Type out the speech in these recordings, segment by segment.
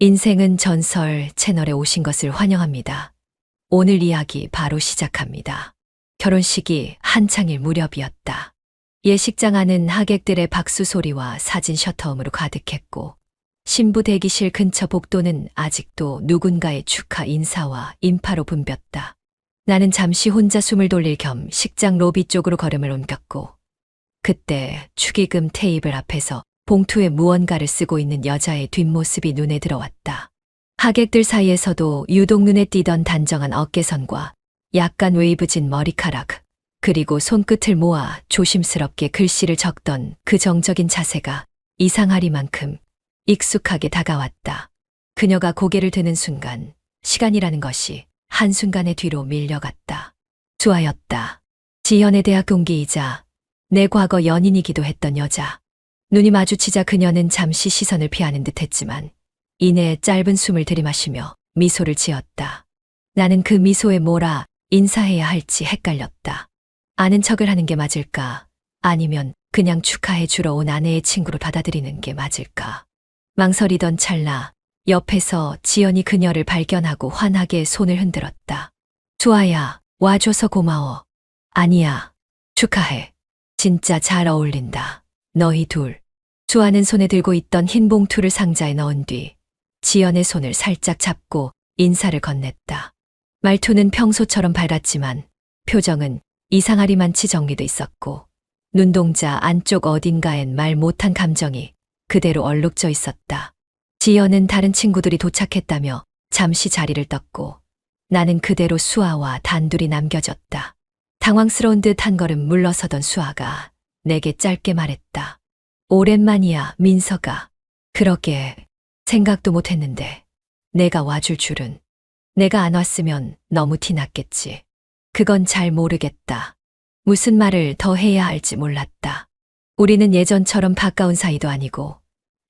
인생은 전설 채널에 오신 것을 환영합니다. 오늘 이야기 바로 시작합니다. 결혼식이 한창일 무렵이었다. 예식장 안은 하객들의 박수 소리와 사진 셔터음으로 가득했고 신부 대기실 근처 복도는 아직도 누군가의 축하 인사와 인파로 붐볐다. 나는 잠시 혼자 숨을 돌릴 겸 식장 로비 쪽으로 걸음을 옮겼고 그때 축의금 테이블 앞에서 봉투에 무언가를 쓰고 있는 여자의 뒷모습이 눈에 들어왔다. 하객들 사이에서도 유독 눈에 띄던 단정한 어깨선과 약간 웨이브진 머리카락, 그리고 손끝을 모아 조심스럽게 글씨를 적던 그 정적인 자세가 이상하리만큼 익숙하게 다가왔다. 그녀가 고개를 드는 순간 시간이라는 것이 한순간에 뒤로 밀려갔다. 수아였다. 지연의 대학 동기이자 내 과거 연인이기도 했던 여자. 눈이 마주치자 그녀는 잠시 시선을 피하는 듯했지만 이내 짧은 숨을 들이마시며 미소를 지었다. 나는 그 미소에 뭐라 인사해야 할지 헷갈렸다. 아는 척을 하는 게 맞을까? 아니면 그냥 축하해 주러 온 아내의 친구로 받아들이는 게 맞을까? 망설이던 찰나 옆에서 지연이 그녀를 발견하고 환하게 손을 흔들었다. 수아야, 와줘서 고마워. 아니야, 축하해. 진짜 잘 어울린다. 너희 둘. 수아는 손에 들고 있던 흰 봉투를 상자에 넣은 뒤 지연의 손을 살짝 잡고 인사를 건넸다. 말투는 평소처럼 밝았지만 표정은 이상하리만치 정리돼 있었고 눈동자 안쪽 어딘가엔 말 못한 감정이 그대로 얼룩져 있었다. 지연은 다른 친구들이 도착했다며 잠시 자리를 떴고 나는 그대로 수아와 단둘이 남겨졌다. 당황스러운 듯 한 걸음 물러서던 수아가 내게 짧게 말했다. 오랜만이야, 민서가. 그러게 생각도 못했는데 내가 와줄 줄은. 내가 안 왔으면 너무 티났겠지. 그건 잘 모르겠다. 무슨 말을 더 해야 할지 몰랐다. 우리는 예전처럼 가까운 사이도 아니고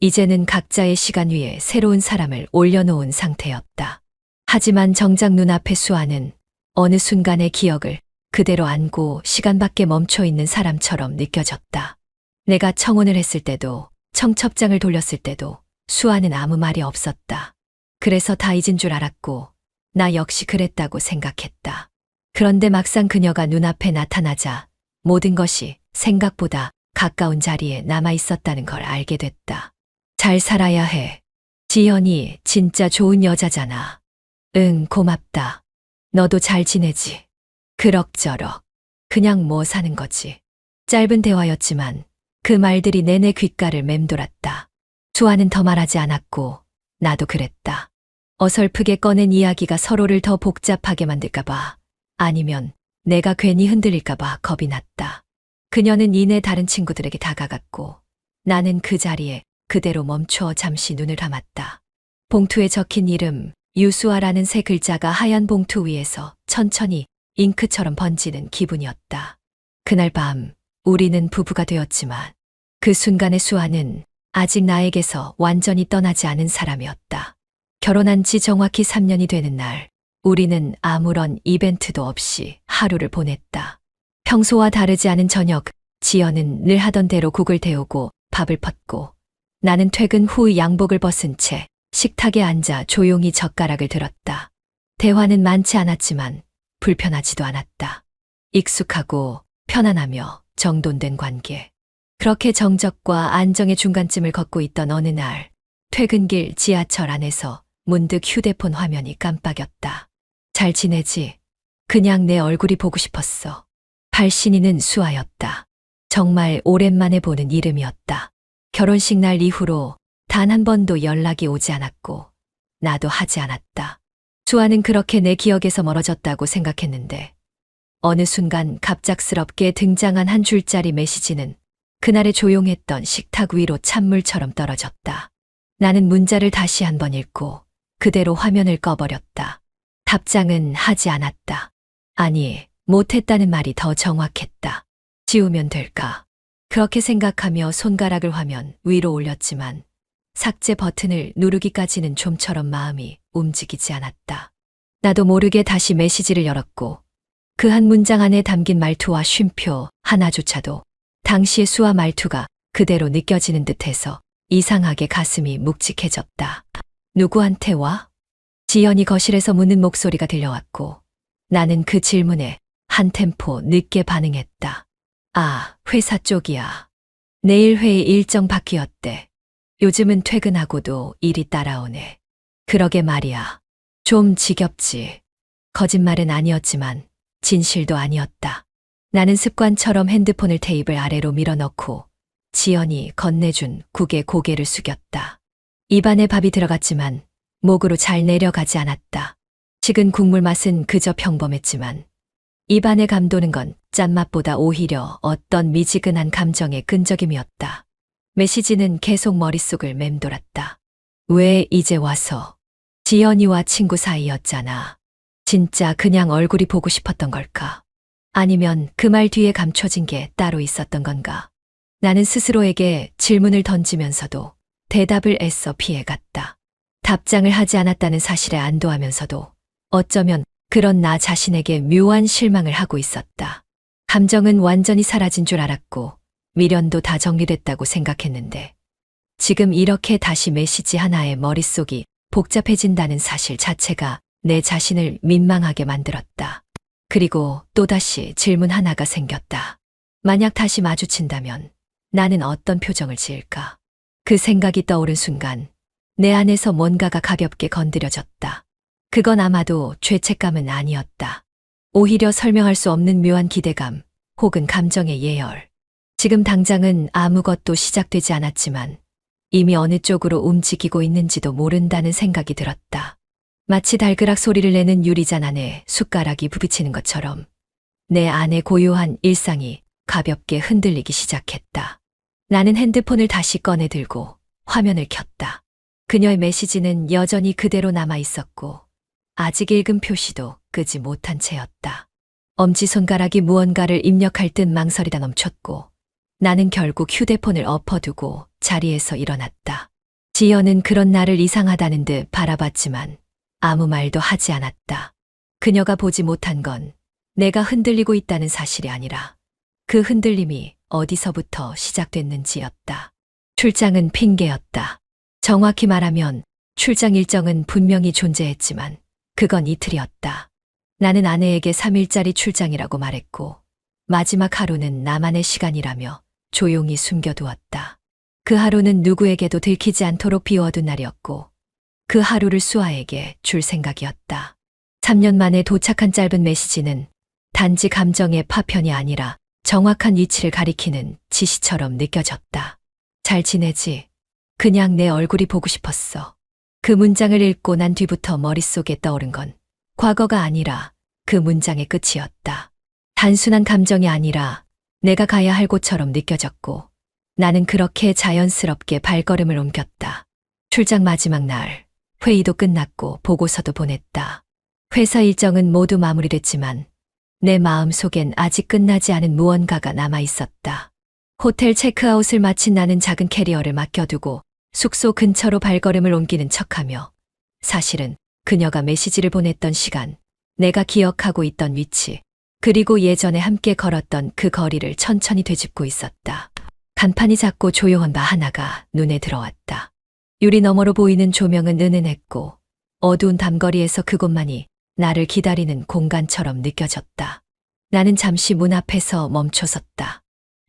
이제는 각자의 시간 위에 새로운 사람을 올려놓은 상태였다. 하지만 정작 눈앞의 수아는 어느 순간의 기억을 그대로 안고 시간밖에 멈춰 있는 사람처럼 느껴졌다. 내가 청혼을 했을 때도 청첩장을 돌렸을 때도 수아는 아무 말이 없었다. 그래서 다 잊은 줄 알았고 나 역시 그랬다고 생각했다. 그런데 막상 그녀가 눈앞에 나타나자 모든 것이 생각보다 가까운 자리에 남아 있었다는 걸 알게 됐다. 잘 살아야 해. 지연이 진짜 좋은 여자잖아. 응, 고맙다. 너도 잘 지내지? 그럭저럭. 그냥 뭐 사는 거지. 짧은 대화였지만 그 말들이 내내 귓가를 맴돌았다. 수아는 더 말하지 않았고 나도 그랬다. 어설프게 꺼낸 이야기가 서로를 더 복잡하게 만들까봐 아니면 내가 괜히 흔들릴까봐 겁이 났다. 그녀는 이내 다른 친구들에게 다가갔고 나는 그 자리에 그대로 멈춰 잠시 눈을 감았다. 봉투에 적힌 이름 유수아라는 세 글자가 하얀 봉투 위에서 천천히 잉크처럼 번지는 기분이었다. 그날 밤 우리는 부부가 되었지만 그 순간의 수아는 아직 나에게서 완전히 떠나지 않은 사람이었다. 결혼한 지 정확히 3년이 되는 날 우리는 아무런 이벤트도 없이 하루를 보냈다. 평소와 다르지 않은 저녁, 지연은 늘 하던 대로 국을 데우고 밥을 펐고 나는 퇴근 후 양복을 벗은 채 식탁에 앉아 조용히 젓가락을 들었다. 대화는 많지 않았지만 불편하지도 않았다. 익숙하고 편안하며 정돈된 관계. 그렇게 정적과 안정의 중간쯤을 걷고 있던 어느 날 퇴근길 지하철 안에서 문득 휴대폰 화면이 깜빡였다. 잘 지내지? 그냥 내 얼굴이 보고 싶었어. 발신인은 수아였다. 정말 오랜만에 보는 이름이었다. 결혼식 날 이후로 단 한 번도 연락이 오지 않았고 나도 하지 않았다. 수아는 그렇게 내 기억에서 멀어졌다고 생각했는데 어느 순간 갑작스럽게 등장한 한 줄짜리 메시지는 그날의 조용했던 식탁 위로 찬물처럼 떨어졌다. 나는 문자를 다시 한번 읽고 그대로 화면을 꺼버렸다. 답장은 하지 않았다. 아니, 못했다는 말이 더 정확했다. 지우면 될까? 그렇게 생각하며 손가락을 화면 위로 올렸지만 삭제 버튼을 누르기까지는 좀처럼 마음이 움직이지 않았다. 나도 모르게 다시 메시지를 열었고 그 한 문장 안에 담긴 말투와 쉼표 하나조차도 당시의 수아 말투가 그대로 느껴지는 듯해서 이상하게 가슴이 묵직해졌다. 누구한테 와? 지연이 거실에서 묻는 목소리가 들려왔고 나는 그 질문에 한 템포 늦게 반응했다. 아, 회사 쪽이야. 내일 회의 일정 바뀌었대. 요즘은 퇴근하고도 일이 따라오네. 그러게 말이야. 좀 지겹지. 거짓말은 아니었지만 진실도 아니었다. 나는 습관처럼 핸드폰을 테이블 아래로 밀어넣고 지연이 건네준 국에 고개를 숙였다. 입안에 밥이 들어갔지만 목으로 잘 내려가지 않았다. 식은 국물 맛은 그저 평범했지만 입안에 감도는 건 짠맛보다 오히려 어떤 미지근한 감정의 끈적임이었다. 메시지는 계속 머릿속을 맴돌았다. 왜 이제 와서? 지연이와 친구 사이였잖아. 진짜 그냥 얼굴이 보고 싶었던 걸까? 아니면 그 말 뒤에 감춰진 게 따로 있었던 건가? 나는 스스로에게 질문을 던지면서도 대답을 애써 피해갔다. 답장을 하지 않았다는 사실에 안도하면서도 어쩌면 그런 나 자신에게 묘한 실망을 하고 있었다. 감정은 완전히 사라진 줄 알았고 미련도 다 정리됐다고 생각했는데 지금 이렇게 다시 메시지 하나에 머릿속이 복잡해진다는 사실 자체가 내 자신을 민망하게 만들었다. 그리고 또다시 질문 하나가 생겼다. 만약 다시 마주친다면 나는 어떤 표정을 지을까? 그 생각이 떠오른 순간 내 안에서 뭔가가 가볍게 건드려졌다. 그건 아마도 죄책감은 아니었다. 오히려 설명할 수 없는 묘한 기대감 혹은 감정의 예열. 지금 당장은 아무것도 시작되지 않았지만 이미 어느 쪽으로 움직이고 있는지도 모른다는 생각이 들었다. 마치 달그락 소리를 내는 유리잔 안에 숟가락이 부비치는 것처럼 내 안의 고요한 일상이 가볍게 흔들리기 시작했다. 나는 핸드폰을 다시 꺼내 들고 화면을 켰다. 그녀의 메시지는 여전히 그대로 남아 있었고 아직 읽은 표시도 끄지 못한 채였다. 엄지손가락이 무언가를 입력할 듯 망설이다 멈췄고 나는 결국 휴대폰을 엎어두고 자리에서 일어났다. 지연은 그런 나를 이상하다는 듯 바라봤지만 아무 말도 하지 않았다. 그녀가 보지 못한 건 내가 흔들리고 있다는 사실이 아니라 그 흔들림이 어디서부터 시작됐는지였다. 출장은 핑계였다. 정확히 말하면 출장 일정은 분명히 존재했지만 그건 이틀이었다. 나는 아내에게 3일짜리 출장이라고 말했고 마지막 하루는 나만의 시간이라며 조용히 숨겨두었다. 그 하루는 누구에게도 들키지 않도록 비워둔 날이었고 그 하루를 수아에게 줄 생각이었다. 3년 만에 도착한 짧은 메시지는 단지 감정의 파편이 아니라 정확한 위치를 가리키는 지시처럼 느껴졌다. 잘 지내지? 그냥 내 얼굴이 보고 싶었어. 그 문장을 읽고 난 뒤부터 머릿속에 떠오른 건 과거가 아니라 그 문장의 끝이었다. 단순한 감정이 아니라 내가 가야 할 곳처럼 느껴졌고 나는 그렇게 자연스럽게 발걸음을 옮겼다. 출장 마지막 날 회의도 끝났고 보고서도 보냈다. 회사 일정은 모두 마무리됐지만 내 마음속엔 아직 끝나지 않은 무언가가 남아 있었다. 호텔 체크아웃을 마친 나는 작은 캐리어를 맡겨두고 숙소 근처로 발걸음을 옮기는 척하며 사실은 그녀가 메시지를 보냈던 시간, 내가 기억하고 있던 위치, 그리고 예전에 함께 걸었던 그 거리를 천천히 되짚고 있었다. 간판이 작고 조용한 바 하나가 눈에 들어왔다. 유리 너머로 보이는 조명은 은은했고 어두운 담거리에서 그곳만이 나를 기다리는 공간처럼 느껴졌다. 나는 잠시 문 앞에서 멈춰섰다.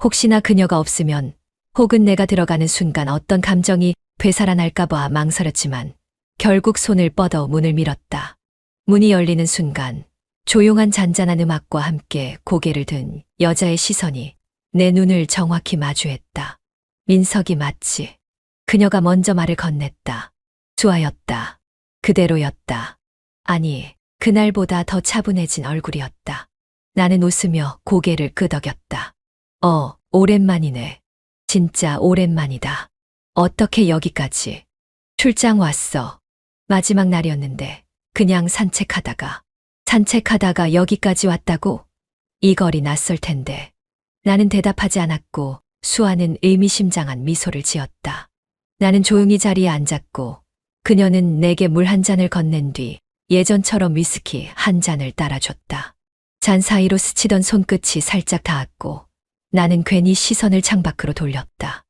혹시나 그녀가 없으면 혹은 내가 들어가는 순간 어떤 감정이 되살아날까 봐 망설였지만 결국 손을 뻗어 문을 밀었다. 문이 열리는 순간 조용한 잔잔한 음악과 함께 고개를 든 여자의 시선이 내 눈을 정확히 마주했다. 민석이 맞지? 그녀가 먼저 말을 건넸다. 수아였다. 그대로였다. 아니, 그날보다 더 차분해진 얼굴이었다. 나는 웃으며 고개를 끄덕였다. 오랜만이네. 진짜 오랜만이다. 어떻게 여기까지? 출장 왔어. 마지막 날이었는데 그냥 산책하다가 여기까지 왔다고? 이 거리 낯설 텐데. 나는 대답하지 않았고 수아는 의미심장한 미소를 지었다. 나는 조용히 자리에 앉았고 그녀는 내게 물 한 잔을 건넨 뒤 예전처럼 위스키 한 잔을 따라줬다. 잔 사이로 스치던 손끝이 살짝 닿았고 나는 괜히 시선을 창밖으로 돌렸다.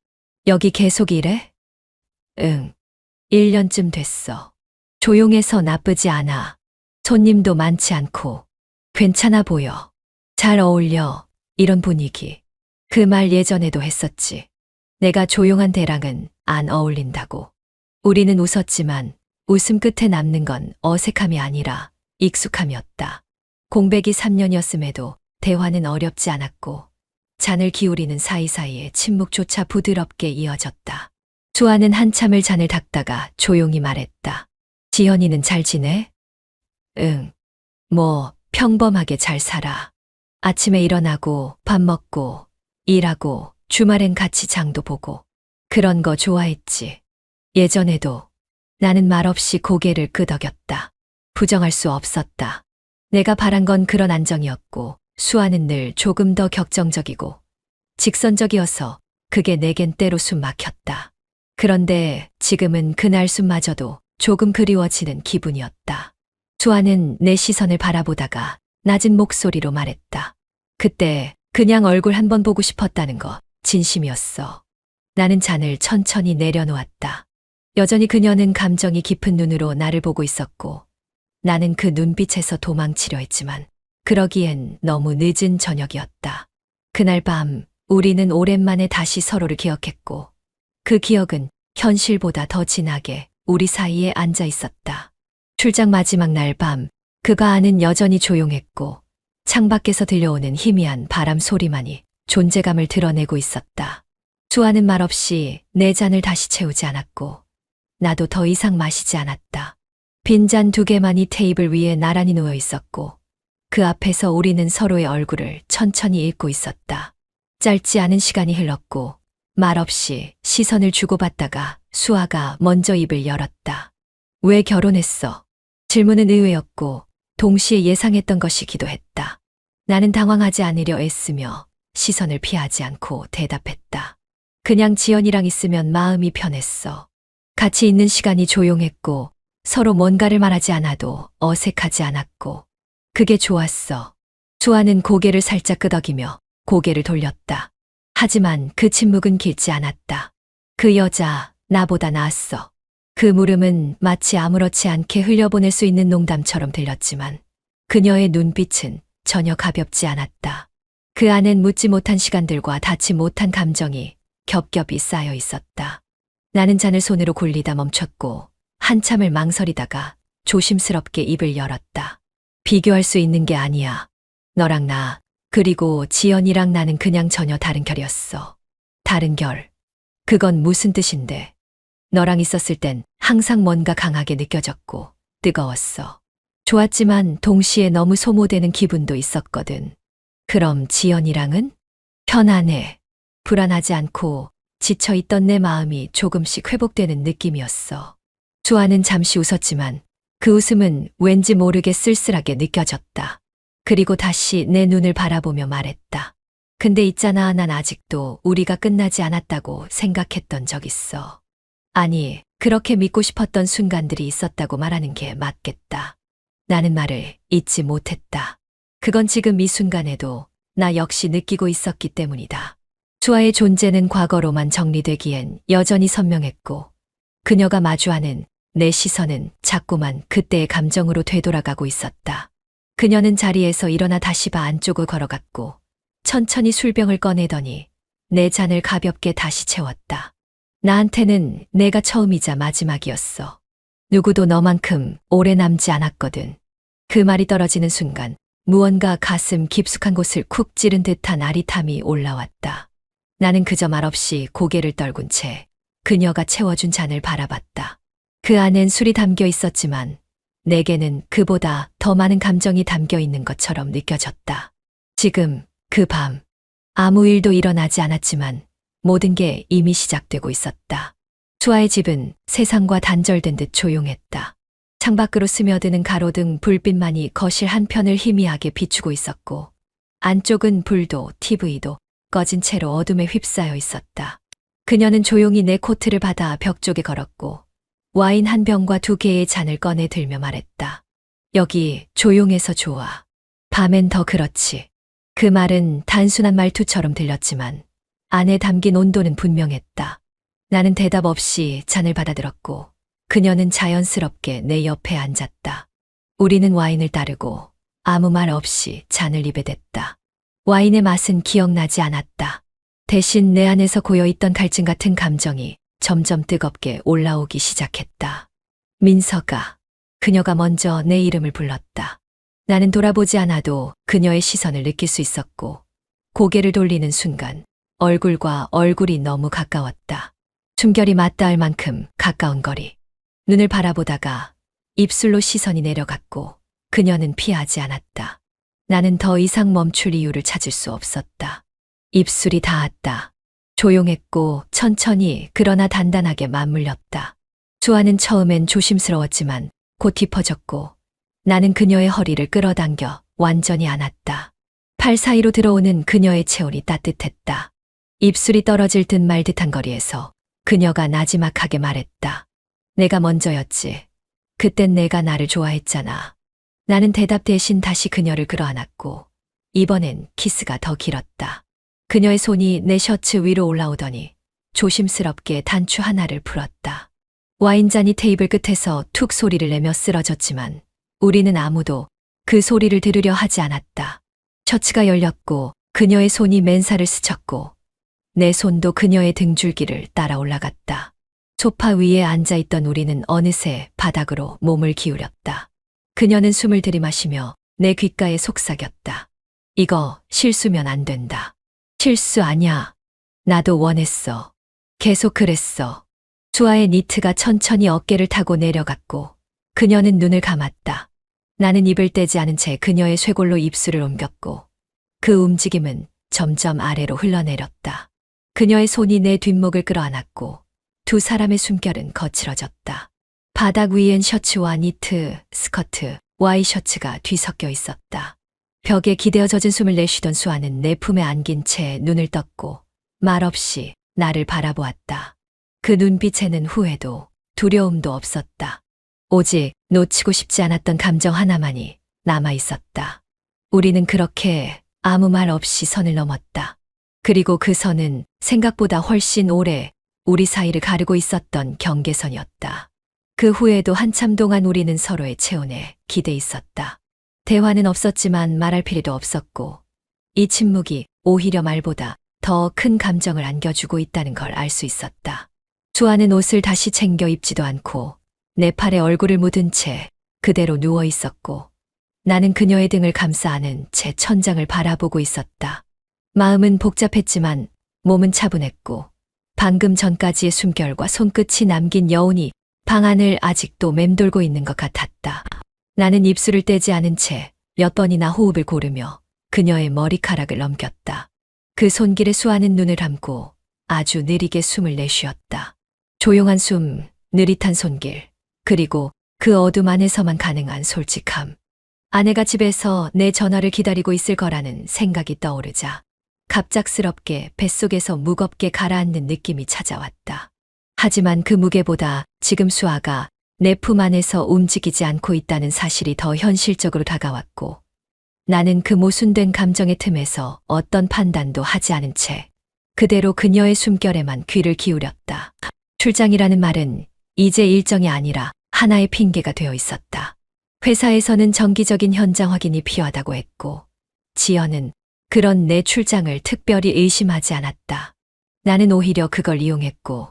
여기 계속 일해? 응. 1년쯤 됐어. 조용해서 나쁘지 않아. 손님도 많지 않고 괜찮아 보여. 잘 어울려. 이런 분위기. 그 말 예전에도 했었지. 내가 조용한 데랑은 안 어울린다고. 우리는 웃었지만 웃음 끝에 남는 건 어색함이 아니라 익숙함이었다. 공백이 3년이었음에도 대화는 어렵지 않았고 잔을 기울이는 사이사이에 침묵조차 부드럽게 이어졌다. 수아는 한참을 잔을 닦다가 조용히 말했다. 지연이는 잘 지내? 응. 뭐 평범하게 잘 살아. 아침에 일어나고 밥 먹고 일하고 주말엔 같이 장도 보고 그런 거 좋아했지. 예전에도. 나는 말없이 고개를 끄덕였다. 부정할 수 없었다. 내가 바란 건 그런 안정이었고 수아는 늘 조금 더 격정적이고 직선적이어서 그게 내겐 때로 숨 막혔다. 그런데 지금은 그날 숨마저도 조금 그리워지는 기분이었다. 수아는 내 시선을 바라보다가 낮은 목소리로 말했다. 그때 그냥 얼굴 한번 보고 싶었다는 거 진심이었어. 나는 잔을 천천히 내려놓았다. 여전히 그녀는 감정이 깊은 눈으로 나를 보고 있었고 나는 그 눈빛에서 도망치려 했지만 그러기엔 너무 늦은 저녁이었다. 그날 밤 우리는 오랜만에 다시 서로를 기억했고 그 기억은 현실보다 더 진하게 우리 사이에 앉아 있었다. 출장 마지막 날 밤 그가 안은 여전히 조용했고 창밖에서 들려오는 희미한 바람 소리만이 존재감을 드러내고 있었다. 수아는 말없이 내 잔을 다시 채우지 않았고 나도 더 이상 마시지 않았다. 빈잔 2개만이 테이블 위에 나란히 놓여 있었고 그 앞에서 우리는 서로의 얼굴을 천천히 읽고 있었다. 짧지 않은 시간이 흘렀고 말없이 시선을 주고받다가 수아가 먼저 입을 열었다. 왜 결혼했어? 질문은 의외였고 동시에 예상했던 것이기도 했다. 나는 당황하지 않으려 애쓰며 시선을 피하지 않고 대답했다. 그냥 지연이랑 있으면 마음이 편했어. 같이 있는 시간이 조용했고 서로 뭔가를 말하지 않아도 어색하지 않았고 그게 좋았어. 수아는 고개를 살짝 끄덕이며 고개를 돌렸다. 하지만 그 침묵은 길지 않았다. 그 여자 나보다 나았어. 그 물음은 마치 아무렇지 않게 흘려보낼 수 있는 농담처럼 들렸지만 그녀의 눈빛은 전혀 가볍지 않았다. 그 안엔 묻지 못한 시간들과 닿지 못한 감정이 겹겹이 쌓여 있었다. 나는 잔을 손으로 굴리다 멈췄고 한참을 망설이다가 조심스럽게 입을 열었다. 비교할 수 있는 게 아니야. 너랑 나, 그리고 지연이랑 나는 그냥 전혀 다른 결이었어. 다른 결. 그건 무슨 뜻인데? 너랑 있었을 땐 항상 뭔가 강하게 느껴졌고 뜨거웠어. 좋았지만 동시에 너무 소모되는 기분도 있었거든. 그럼 지연이랑은? 편안해. 불안하지 않고 지쳐있던 내 마음이 조금씩 회복되는 느낌이었어. 수아는 잠시 웃었지만 그 웃음은 왠지 모르게 쓸쓸하게 느껴졌다. 그리고 다시 내 눈을 바라보며 말했다. 근데 있잖아, 난 아직도 우리가 끝나지 않았다고 생각했던 적 있어. 아니, 그렇게 믿고 싶었던 순간들이 있었다고 말하는 게 맞겠다. 나는 말을 잊지 못했다. 그건 지금 이 순간에도 나 역시 느끼고 있었기 때문이다. 수아의 존재는 과거로만 정리되기엔 여전히 선명했고 그녀가 마주하는 내 시선은 자꾸만 그때의 감정으로 되돌아가고 있었다. 그녀는 자리에서 일어나 다시 바 안쪽을 걸어갔고 천천히 술병을 꺼내더니 내 잔을 가볍게 다시 채웠다. 나한테는 내가 처음이자 마지막이었어. 누구도 너만큼 오래 남지 않았거든. 그 말이 떨어지는 순간 무언가 가슴 깊숙한 곳을 쿡 찌른 듯한 아릿함이 올라왔다. 나는 그저 말없이 고개를 떨군 채 그녀가 채워준 잔을 바라봤다. 그 안엔 술이 담겨 있었지만 내게는 그보다 더 많은 감정이 담겨 있는 것처럼 느껴졌다. 지금 그 밤 아무 일도 일어나지 않았지만 모든 게 이미 시작되고 있었다. 수아의 집은 세상과 단절된 듯 조용했다. 창밖으로 스며드는 가로등 불빛만이 거실 한편을 희미하게 비추고 있었고 안쪽은 불도 TV도 꺼진 채로 어둠에 휩싸여 있었다. 그녀는 조용히 내 코트를 받아 벽 쪽에 걸었고 와인 한 병과 2개의 잔을 꺼내 들며 말했다. 여기 조용해서 좋아. 밤엔 더 그렇지. 그 말은 단순한 말투처럼 들렸지만 안에 담긴 온도는 분명했다. 나는 대답 없이 잔을 받아들었고 그녀는 자연스럽게 내 옆에 앉았다. 우리는 와인을 따르고 아무 말 없이 잔을 입에 댔다. 와인의 맛은 기억나지 않았다. 대신 내 안에서 고여있던 갈증 같은 감정이 점점 뜨겁게 올라오기 시작했다. 민서가, 그녀가 먼저 내 이름을 불렀다. 나는 돌아보지 않아도 그녀의 시선을 느낄 수 있었고, 고개를 돌리는 순간 얼굴과 얼굴이 너무 가까웠다. 숨결이 맞닿을 만큼 가까운 거리. 눈을 바라보다가 입술로 시선이 내려갔고 그녀는 피하지 않았다. 나는 더 이상 멈출 이유를 찾을 수 없었다. 입술이 닿았다. 조용했고 천천히 그러나 단단하게 맞물렸다. 수아는 처음엔 조심스러웠지만 곧 깊어졌고 나는 그녀의 허리를 끌어당겨 완전히 안았다. 팔 사이로 들어오는 그녀의 체온이 따뜻했다. 입술이 떨어질 듯 말 듯한 거리에서 그녀가 나지막하게 말했다. 내가 먼저였지. 그땐 내가 나를 좋아했잖아. 나는 대답 대신 다시 그녀를 끌어안았고 이번엔 키스가 더 길었다. 그녀의 손이 내 셔츠 위로 올라오더니 조심스럽게 단추 하나를 풀었다. 와인잔이 테이블 끝에서 툭 소리를 내며 쓰러졌지만 우리는 아무도 그 소리를 들으려 하지 않았다. 셔츠가 열렸고 그녀의 손이 맨살을 스쳤고 내 손도 그녀의 등줄기를 따라 올라갔다. 소파 위에 앉아있던 우리는 어느새 바닥으로 몸을 기울였다. 그녀는 숨을 들이마시며 내 귓가에 속삭였다. 이거 실수면 안 된다. 실수 아냐. 나도 원했어. 계속 그랬어. 수아의 니트가 천천히 어깨를 타고 내려갔고 그녀는 눈을 감았다. 나는 입을 떼지 않은 채 그녀의 쇄골로 입술을 옮겼고 그 움직임은 점점 아래로 흘러내렸다. 그녀의 손이 내 뒷목을 끌어안았고 두 사람의 숨결은 거칠어졌다. 바닥 위엔 셔츠와 니트, 스커트, 와이셔츠가 뒤섞여 있었다. 벽에 기대어 젖은 숨을 내쉬던 수아는 내 품에 안긴 채 눈을 떴고 말없이 나를 바라보았다. 그 눈빛에는 후회도 두려움도 없었다. 오직 놓치고 싶지 않았던 감정 하나만이 남아 있었다. 우리는 그렇게 아무 말 없이 선을 넘었다. 그리고 그 선은 생각보다 훨씬 오래 우리 사이를 가르고 있었던 경계선이었다. 그 후에도 한참 동안 우리는 서로의 체온에 기대 있었다. 대화는 없었지만 말할 필요도 없었고 이 침묵이 오히려 말보다 더 큰 감정을 안겨주고 있다는 걸 알 수 있었다. 수아는 옷을 다시 챙겨 입지도 않고 내 팔에 얼굴을 묻은 채 그대로 누워 있었고 나는 그녀의 등을 감싸 안은 채 천장을 바라보고 있었다. 마음은 복잡했지만 몸은 차분했고 방금 전까지의 숨결과 손끝이 남긴 여운이 방 안을 아직도 맴돌고 있는 것 같았다. 나는 입술을 떼지 않은 채 몇 번이나 호흡을 고르며 그녀의 머리카락을 넘겼다. 그 손길에 수아는 눈을 감고 아주 느리게 숨을 내쉬었다. 조용한 숨, 느릿한 손길, 그리고 그 어둠 안에서만 가능한 솔직함. 아내가 집에서 내 전화를 기다리고 있을 거라는 생각이 떠오르자 갑작스럽게 뱃속에서 무겁게 가라앉는 느낌이 찾아왔다. 하지만 그 무게보다 지금 수아가 내 품 안에서 움직이지 않고 있다는 사실이 더 현실적으로 다가왔고 나는 그 모순된 감정의 틈에서 어떤 판단도 하지 않은 채 그대로 그녀의 숨결에만 귀를 기울였다. 출장이라는 말은 이제 일정이 아니라 하나의 핑계가 되어 있었다. 회사에서는 정기적인 현장 확인이 필요하다고 했고 지연은 그런 내 출장을 특별히 의심하지 않았다. 나는 오히려 그걸 이용했고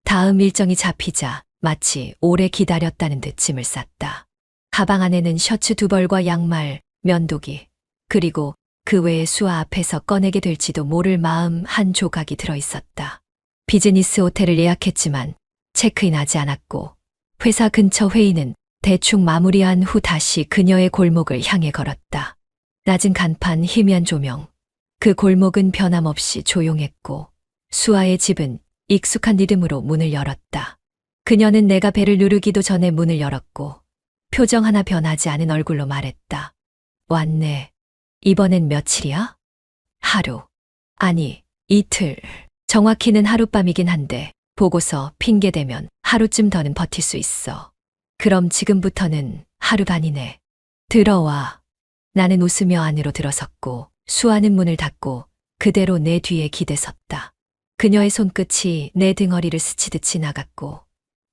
다음 일정이 잡히자 마치 오래 기다렸다는 듯 짐을 쌌다. 가방 안에는 셔츠 2벌과 양말, 면도기, 그리고 그 외에 수아 앞에서 꺼내게 될지도 모를 마음 한 조각이 들어있었다. 비즈니스 호텔을 예약했지만 체크인하지 않았고 회사 근처 회의는 대충 마무리한 후 다시 그녀의 골목을 향해 걸었다. 낮은 간판, 희미한 조명. 그 골목은 변함없이 조용했고 수아의 집은 익숙한 리듬으로 문을 열었다. 그녀는 내가 벨을 누르기도 전에 문을 열었고 표정 하나 변하지 않은 얼굴로 말했다. 왔네. 이번엔 며칠이야? 하루. 아니, 이틀. 정확히는 하룻밤이긴 한데 보고서 핑계대면 하루쯤 더는 버틸 수 있어. 그럼 지금부터는 하루 반이네. 들어와. 나는 웃으며 안으로 들어섰고 수아는 문을 닫고 그대로 내 뒤에 기대섰다. 그녀의 손끝이 내 등허리를 스치듯 지나갔고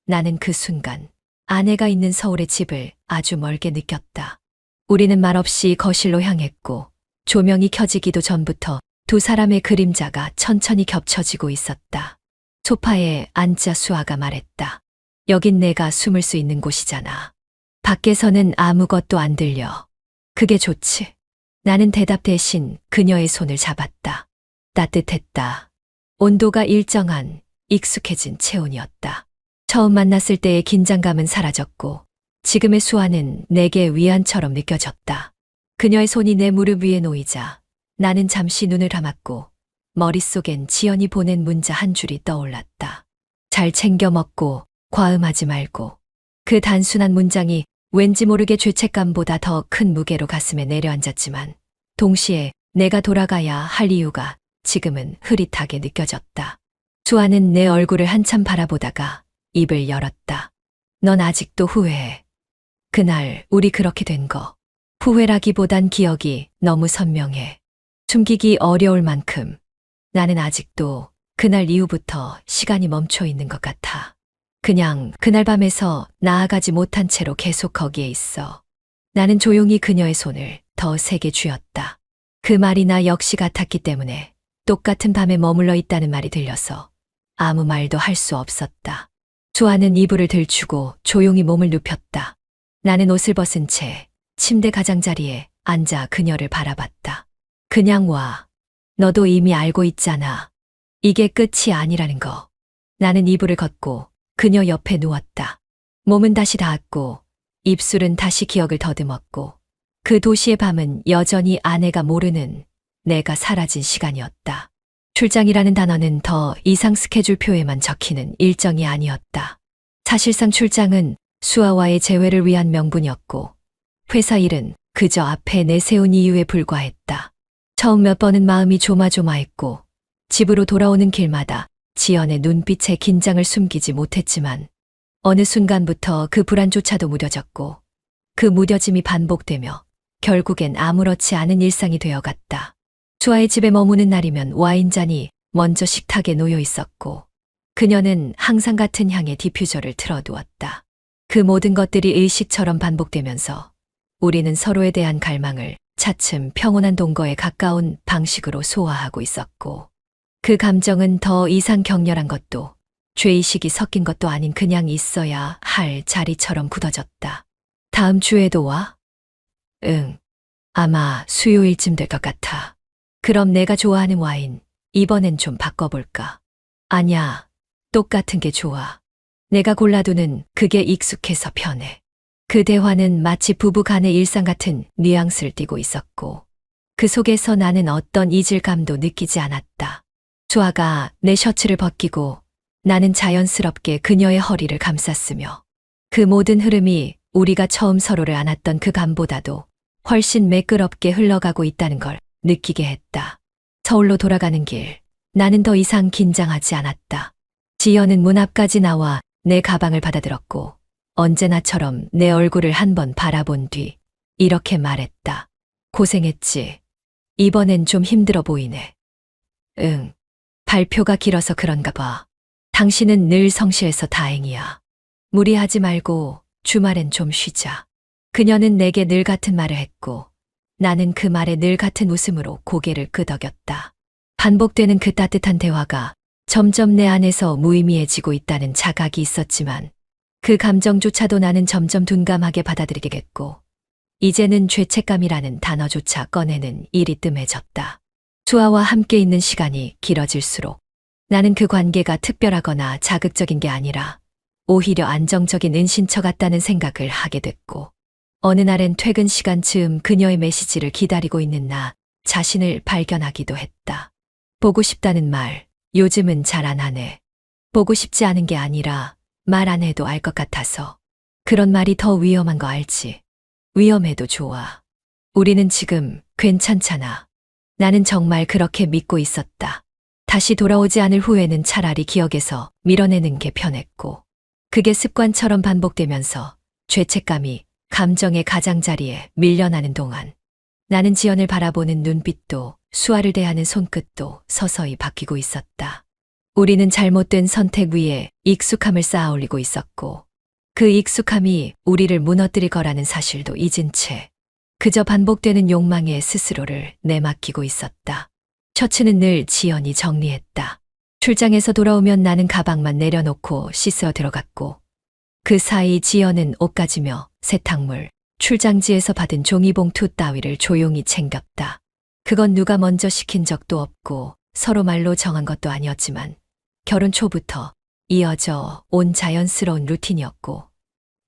나는 그 순간 아내가 있는 서울의 집을 아주 멀게 느꼈다. 우리는 말없이 거실로 향했고 조명이 켜지기도 전부터 두 사람의 그림자가 천천히 겹쳐지고 있었다. 소파에 앉자 수아가 말했다. 여긴 내가 숨을 수 있는 곳이잖아. 밖에서는 아무것도 안 들려. 그게 좋지. 나는 대답 대신 그녀의 손을 잡았다. 따뜻했다. 온도가 일정한 익숙해진 체온이었다. 처음 만났을 때의 긴장감은 사라졌고 지금의 수아는 내게 위안처럼 느껴졌다. 그녀의 손이 내 무릎 위에 놓이자 나는 잠시 눈을 감았고 머릿속엔 지연이 보낸 문자 한 줄이 떠올랐다. 잘 챙겨 먹고 과음하지 말고. 그 단순한 문장이 왠지 모르게 죄책감보다 더 큰 무게로 가슴에 내려앉았지만 동시에 내가 돌아가야 할 이유가 지금은 흐릿하게 느껴졌다. 수아는 내 얼굴을 한참 바라보다가 입을 열었다. 넌 아직도 후회해. 그날 우리 그렇게 된 거. 후회라기보단 기억이 너무 선명해. 숨기기 어려울 만큼 나는 아직도 그날 이후부터 시간이 멈춰 있는 것 같아. 그냥 그날 밤에서 나아가지 못한 채로 계속 거기에 있어. 나는 조용히 그녀의 손을 더 세게 쥐었다. 그 말이 나 역시 같았기 때문에 똑같은 밤에 머물러 있다는 말이 들려서 아무 말도 할 수 없었다. 수아는 이불을 들추고 조용히 몸을 눕혔다. 나는 옷을 벗은 채 침대 가장자리에 앉아 그녀를 바라봤다. 그냥 와. 너도 이미 알고 있잖아. 이게 끝이 아니라는 거. 나는 이불을 걷고 그녀 옆에 누웠다. 몸은 다시 닿았고 입술은 다시 기억을 더듬었고 그 도시의 밤은 여전히 아내가 모르는 내가 사라진 시간이었다. 출장이라는 단어는 더 이상 스케줄표에만 적히는 일정이 아니었다. 사실상 출장은 수아와의 재회를 위한 명분이었고 회사 일은 그저 앞에 내세운 이유에 불과했다. 처음 몇 번은 마음이 조마조마했고 집으로 돌아오는 길마다 지연의 눈빛에 긴장을 숨기지 못했지만 어느 순간부터 그 불안조차도 무뎌졌고 그 무뎌짐이 반복되며 결국엔 아무렇지 않은 일상이 되어갔다. 수아의 집에 머무는 날이면 와인잔이 먼저 식탁에 놓여 있었고 그녀는 항상 같은 향의 디퓨저를 틀어두었다. 그 모든 것들이 의식처럼 반복되면서 우리는 서로에 대한 갈망을 차츰 평온한 동거에 가까운 방식으로 소화하고 있었고 그 감정은 더 이상 격렬한 것도 죄의식이 섞인 것도 아닌 그냥 있어야 할 자리처럼 굳어졌다. 다음 주에도 와? 응. 아마 수요일쯤 될 것 같아. 그럼 내가 좋아하는 와인 이번엔 좀 바꿔볼까? 아냐. 똑같은 게 좋아. 내가 골라두는 그게 익숙해서 편해. 그 대화는 마치 부부 간의 일상 같은 뉘앙스를 띠고 있었고 그 속에서 나는 어떤 이질감도 느끼지 않았다. 수아가 내 셔츠를 벗기고 나는 자연스럽게 그녀의 허리를 감쌌으며 그 모든 흐름이 우리가 처음 서로를 안았던 그 감보다도 훨씬 매끄럽게 흘러가고 있다는 걸 느끼게 했다. 서울로 돌아가는 길, 나는 더 이상 긴장하지 않았다. 지연은 문 앞까지 나와 내 가방을 받아들었고 언제나처럼 내 얼굴을 한번 바라본 뒤 이렇게 말했다. 고생했지. 이번엔 좀 힘들어 보이네. 응. 발표가 길어서 그런가 봐. 당신은 늘 성실해서 다행이야. 무리하지 말고 주말엔 좀 쉬자. 그녀는 내게 늘 같은 말을 했고 나는 그 말에 늘 같은 웃음으로 고개를 끄덕였다. 반복되는 그 따뜻한 대화가 점점 내 안에서 무의미해지고 있다는 자각이 있었지만 그 감정조차도 나는 점점 둔감하게 받아들이겠고 이제는 죄책감이라는 단어조차 꺼내는 일이 뜸해졌다. 수아와 함께 있는 시간이 길어질수록 나는 그 관계가 특별하거나 자극적인 게 아니라 오히려 안정적인 은신처 같다는 생각을 하게 됐고 어느 날엔 퇴근 시간 즈음 그녀의 메시지를 기다리고 있는 나 자신을 발견하기도 했다. 보고 싶다는 말, 요즘은 잘 안 하네. 보고 싶지 않은 게 아니라 말 안 해도 알 것 같아서. 그런 말이 더 위험한 거 알지? 위험해도 좋아. 우리는 지금 괜찮잖아. 나는 정말 그렇게 믿고 있었다. 다시 돌아오지 않을 후회는 차라리 기억에서 밀어내는 게 편했고 그게 습관처럼 반복되면서 죄책감이 감정의 가장자리에 밀려나는 동안 나는 지연을 바라보는 눈빛도 수아를 대하는 손끝도 서서히 바뀌고 있었다. 우리는 잘못된 선택 위에 익숙함을 쌓아 올리고 있었고 그 익숙함이 우리를 무너뜨릴 거라는 사실도 잊은 채 그저 반복되는 욕망에 스스로를 내맡기고 있었다. 셔츠는 늘 지연이 정리했다. 출장에서 돌아오면 나는 가방만 내려놓고 씻어 들어갔고 그 사이 지연은 옷 가지며 세탁물, 출장지에서 받은 종이봉투 따위를 조용히 챙겼다. 그건 누가 먼저 시킨 적도 없고 서로 말로 정한 것도 아니었지만 결혼 초부터 이어져 온 자연스러운 루틴이었고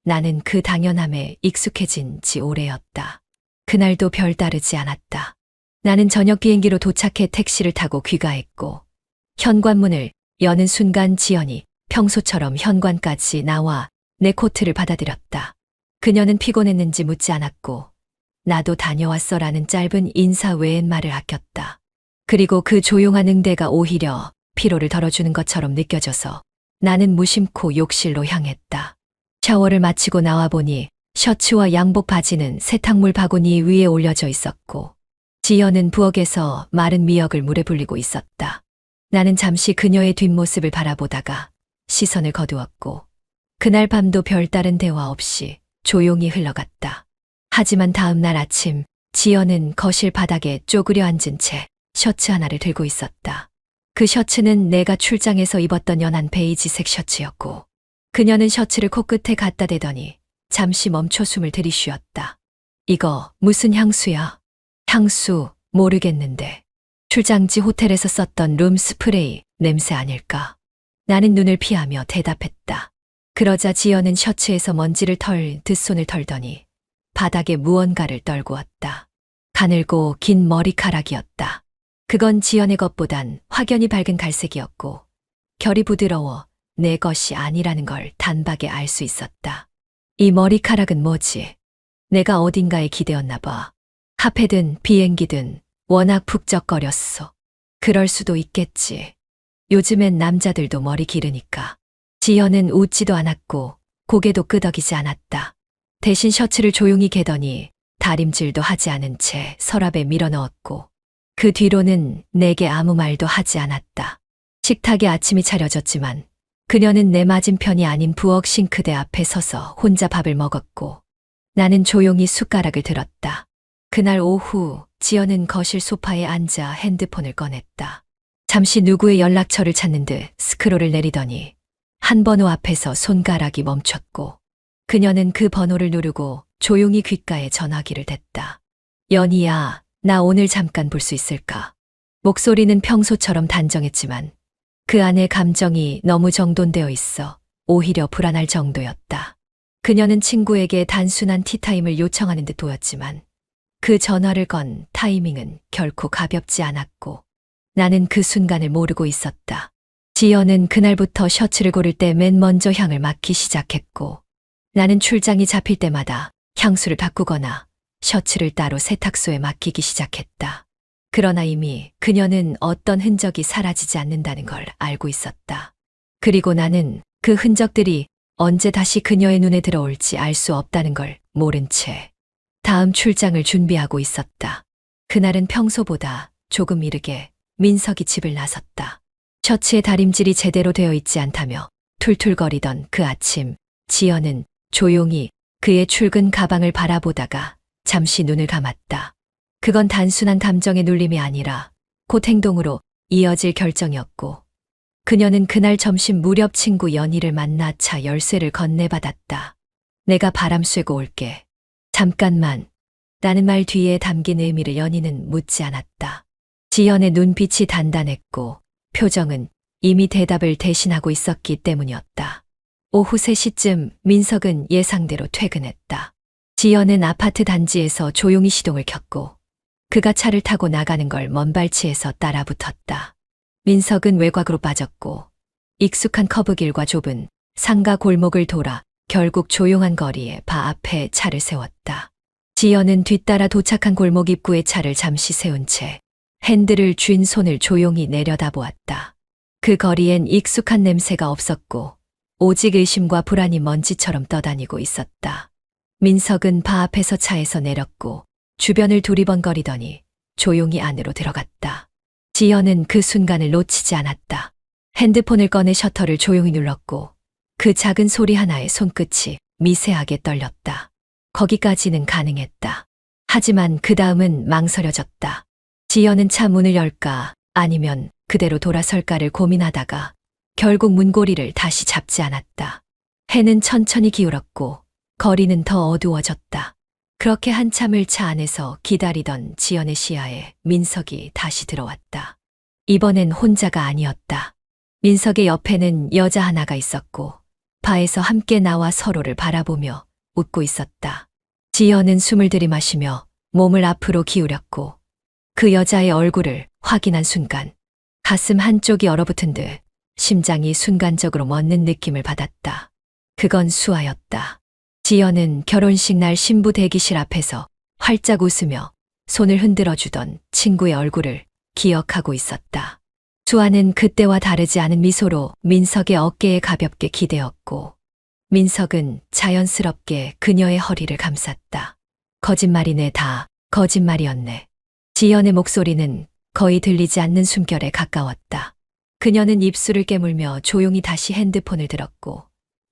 나는 그 당연함에 익숙해진 지 오래였다. 그날도 별다르지 않았다. 나는 저녁 비행기로 도착해 택시를 타고 귀가했고 현관문을 여는 순간 지연이 평소처럼 현관까지 나와 내 코트를 받아들였다. 그녀는 피곤했는지 묻지 않았고 나도 다녀왔어라는 짧은 인사 외엔 말을 아꼈다. 그리고 그 조용한 응대가 오히려 피로를 덜어주는 것처럼 느껴져서 나는 무심코 욕실로 향했다. 샤워를 마치고 나와보니 셔츠와 양복 바지는 세탁물 바구니 위에 올려져 있었고 지연은 부엌에서 마른 미역을 물에 불리고 있었다. 나는 잠시 그녀의 뒷모습을 바라보다가 시선을 거두었고 그날 밤도 별다른 대화 없이 조용히 흘러갔다. 하지만 다음 날 아침 지연은 거실 바닥에 쪼그려 앉은 채 셔츠 하나를 들고 있었다. 그 셔츠는 내가 출장에서 입었던 연한 베이지색 셔츠였고 그녀는 셔츠를 코끝에 갖다 대더니 잠시 멈춰 숨을 들이쉬었다. 이거 무슨 향수야? 향수 모르겠는데 출장지 호텔에서 썼던 룸 스프레이 냄새 아닐까? 나는 눈을 피하며 대답했다. 그러자 지연은 셔츠에서 먼지를 털 듯 손을 털더니 바닥에 무언가를 떨구었다. 가늘고 긴 머리카락이었다. 그건 지연의 것보단 확연히 밝은 갈색이었고 결이 부드러워 내 것이 아니라는 걸 단박에 알 수 있었다. 이 머리카락은 뭐지? 내가 어딘가에 기대었나 봐. 카페든 비행기든 워낙 북적거렸어. 그럴 수도 있겠지. 요즘엔 남자들도 머리 기르니까. 지연은 웃지도 않았고 고개도 끄덕이지 않았다. 대신 셔츠를 조용히 개더니 다림질도 하지 않은 채 서랍에 밀어넣었고 그 뒤로는 내게 아무 말도 하지 않았다. 식탁에 아침이 차려졌지만 그녀는 내 맞은편이 아닌 부엌 싱크대 앞에 서서 혼자 밥을 먹었고 나는 조용히 숟가락을 들었다. 그날 오후 지연은 거실 소파에 앉아 핸드폰을 꺼냈다. 잠시 누구의 연락처를 찾는 듯 스크롤을 내리더니 한 번호 앞에서 손가락이 멈췄고 그녀는 그 번호를 누르고 조용히 귓가에 전화기를 댔다. 연희야, 나 오늘 잠깐 볼 수 있을까? 목소리는 평소처럼 단정했지만 그 안에 감정이 너무 정돈되어 있어 오히려 불안할 정도였다. 그녀는 친구에게 단순한 티타임을 요청하는 듯 보였지만 그 전화를 건 타이밍은 결코 가볍지 않았고 나는 그 순간을 모르고 있었다. 지연은 그날부터 셔츠를 고를 때 맨 먼저 향을 맡기 시작했고 나는 출장이 잡힐 때마다 향수를 바꾸거나 셔츠를 따로 세탁소에 맡기기 시작했다. 그러나 이미 그녀는 어떤 흔적이 사라지지 않는다는 걸 알고 있었다. 그리고 나는 그 흔적들이 언제 다시 그녀의 눈에 들어올지 알 수 없다는 걸 모른 채 다음 출장을 준비하고 있었다. 그날은 평소보다 조금 이르게 민석이 집을 나섰다. 셔츠의 다림질이 제대로 되어 있지 않다며 툴툴거리던 그 아침, 지연은 조용히 그의 출근 가방을 바라보다가 잠시 눈을 감았다. 그건 단순한 감정의 눌림이 아니라 곧 행동으로 이어질 결정이었고 그녀는 그날 점심 무렵 친구 연희를 만나 차 열쇠를 건네받았다. 내가 바람 쐬고 올게. 잠깐만. 라는 말 뒤에 담긴 의미를 연희는 묻지 않았다. 지연의 눈빛이 단단했고 표정은 이미 대답을 대신하고 있었기 때문이었다. 오후 3시쯤 민석은 예상대로 퇴근했다. 지연은 아파트 단지에서 조용히 시동을 켰고 그가 차를 타고 나가는 걸 먼발치에서 따라붙었다. 민석은 외곽으로 빠졌고 익숙한 커브길과 좁은 상가 골목을 돌아 결국 조용한 거리에 바 앞에 차를 세웠다. 지연은 뒤따라 도착한 골목 입구에 차를 잠시 세운 채 핸들을 쥔 손을 조용히 내려다보았다. 그 거리엔 익숙한 냄새가 없었고 오직 의심과 불안이 먼지처럼 떠다니고 있었다. 민석은 바 앞에서 차에서 내렸고 주변을 두리번거리더니 조용히 안으로 들어갔다. 지연은 그 순간을 놓치지 않았다. 핸드폰을 꺼내 셔터를 조용히 눌렀고 그 작은 소리 하나에 손끝이 미세하게 떨렸다. 거기까지는 가능했다. 하지만 그 다음은 망설여졌다. 지연은 차 문을 열까 아니면 그대로 돌아설까를 고민하다가 결국 문고리를 다시 잡지 않았다. 해는 천천히 기울었고 거리는 더 어두워졌다. 그렇게 한참을 차 안에서 기다리던 지연의 시야에 민석이 다시 들어왔다. 이번엔 혼자가 아니었다. 민석의 옆에는 여자 하나가 있었고 바에서 함께 나와 서로를 바라보며 웃고 있었다. 지연은 숨을 들이마시며 몸을 앞으로 기울였고 그 여자의 얼굴을 확인한 순간 가슴 한쪽이 얼어붙은 듯 심장이 순간적으로 멎는 느낌을 받았다. 그건 수아였다. 지연은 결혼식 날 신부 대기실 앞에서 활짝 웃으며 손을 흔들어 주던 친구의 얼굴을 기억하고 있었다. 수아는 그때와 다르지 않은 미소로 민석의 어깨에 가볍게 기대었고 민석은 자연스럽게 그녀의 허리를 감쌌다. 거짓말이네, 다 거짓말이었네. 지연의 목소리는 거의 들리지 않는 숨결에 가까웠다. 그녀는 입술을 깨물며 조용히 다시 핸드폰을 들었고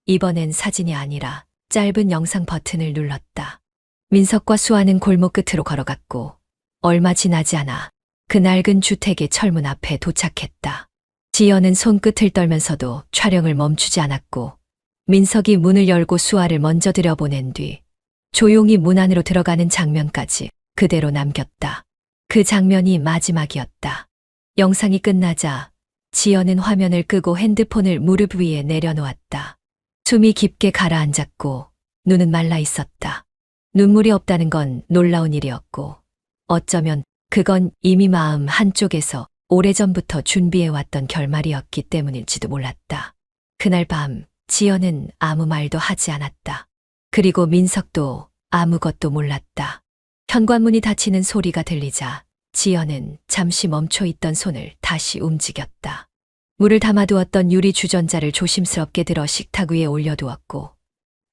이번엔 사진이 아니라 짧은 영상 버튼을 눌렀다. 민석과 수아는 골목 끝으로 걸어갔고 얼마 지나지 않아 그 낡은 주택의 철문 앞에 도착했다. 지연은 손끝을 떨면서도 촬영을 멈추지 않았고 민석이 문을 열고 수아를 먼저 들여보낸 뒤 조용히 문 안으로 들어가는 장면까지 그대로 남겼다. 그 장면이 마지막이었다. 영상이 끝나자 지연은 화면을 끄고 핸드폰을 무릎 위에 내려놓았다. 숨이 깊게 가라앉았고 눈은 말라 있었다. 눈물이 없다는 건 놀라운 일이었고 어쩌면 그건 이미 마음 한쪽에서 오래전부터 준비해왔던 결말이었기 때문일지도 몰랐다. 그날 밤 지연은 아무 말도 하지 않았다. 그리고 민석도 아무것도 몰랐다. 현관문이 닫히는 소리가 들리자 지연은 잠시 멈춰있던 손을 다시 움직였다. 물을 담아두었던 유리 주전자를 조심스럽게 들어 식탁 위에 올려두었고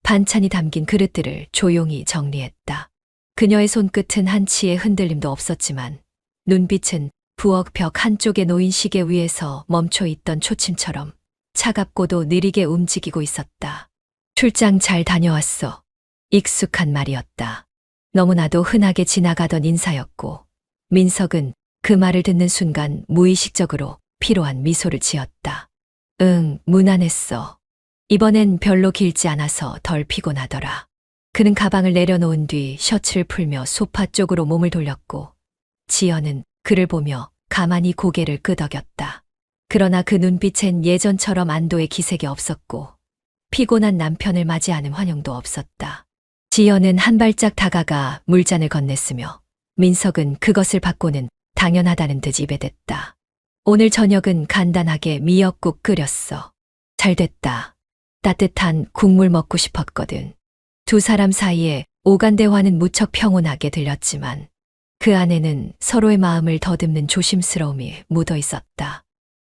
반찬이 담긴 그릇들을 조용히 정리했다. 그녀의 손끝은 한치의 흔들림도 없었지만 눈빛은 부엌 벽 한쪽에 놓인 시계 위에서 멈춰있던 초침처럼 차갑고도 느리게 움직이고 있었다. 출장 잘 다녀왔어. 익숙한 말이었다. 너무나도 흔하게 지나가던 인사였고 민석은 그 말을 듣는 순간 무의식적으로 피로한 미소를 지었다. 응, 무난했어. 이번엔 별로 길지 않아서 덜 피곤하더라. 그는 가방을 내려놓은 뒤 셔츠를 풀며 소파 쪽으로 몸을 돌렸고 지연은 그를 보며 가만히 고개를 끄덕였다. 그러나 그 눈빛엔 예전처럼 안도의 기색이 없었고 피곤한 남편을 맞이하는 환영도 없었다. 지연은 한 발짝 다가가 물잔을 건넸으며 민석은 그것을 받고는 당연하다는 듯 입에 댔다. 오늘 저녁은 간단하게 미역국 끓였어. 잘 됐다. 따뜻한 국물 먹고 싶었거든. 두 사람 사이에 오간 대화는 무척 평온하게 들렸지만 그 안에는 서로의 마음을 더듬는 조심스러움이 묻어 있었다.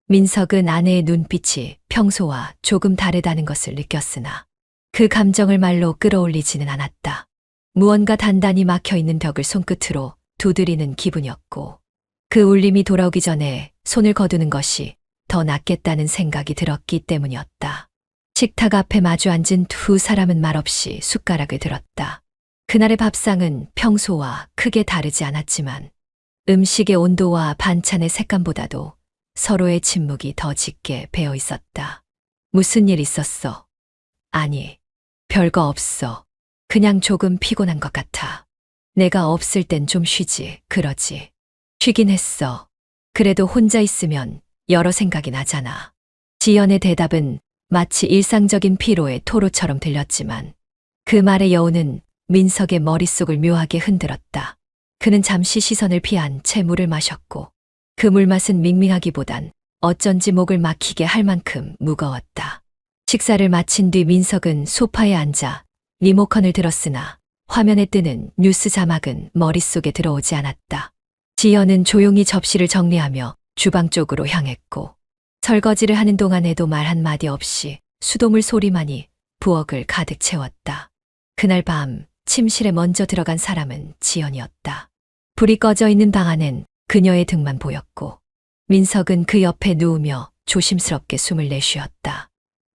민석은 아내의 눈빛이 평소와 조금 다르다는 것을 느꼈으나 그 감정을 말로 끌어올리지는 않았다. 무언가 단단히 막혀있는 벽을 손끝으로 두드리는 기분이었고 그 울림이 돌아오기 전에 손을 거두는 것이 더 낫겠다는 생각이 들었기 때문이었다. 식탁 앞에 마주 앉은 두 사람은 말없이 숟가락을 들었다. 그날의 밥상은 평소와 크게 다르지 않았지만 음식의 온도와 반찬의 색감보다도 서로의 침묵이 더 짙게 배어 있었다. 무슨 일 있었어? 아니, 별거 없어. 그냥 조금 피곤한 것 같아. 내가 없을 땐 좀 쉬지, 그러지. 쉬긴 했어. 그래도 혼자 있으면 여러 생각이 나잖아. 지연의 대답은 마치 일상적인 피로의 토로처럼 들렸지만 그 말의 여운은 민석의 머릿속을 묘하게 흔들었다. 그는 잠시 시선을 피한 채 물을 마셨고 그 물맛은 밍밍하기보단 어쩐지 목을 막히게 할 만큼 무거웠다. 식사를 마친 뒤 민석은 소파에 앉아 리모컨을 들었으나 화면에 뜨는 뉴스 자막은 머릿속에 들어오지 않았다. 지연은 조용히 접시를 정리하며 주방 쪽으로 향했고 설거지를 하는 동안에도 말 한마디 없이 수돗물 소리만이 부엌을 가득 채웠다. 그날 밤 침실에 먼저 들어간 사람은 지연이었다. 불이 꺼져 있는 방 안엔 그녀의 등만 보였고 민석은 그 옆에 누우며 조심스럽게 숨을 내쉬었다.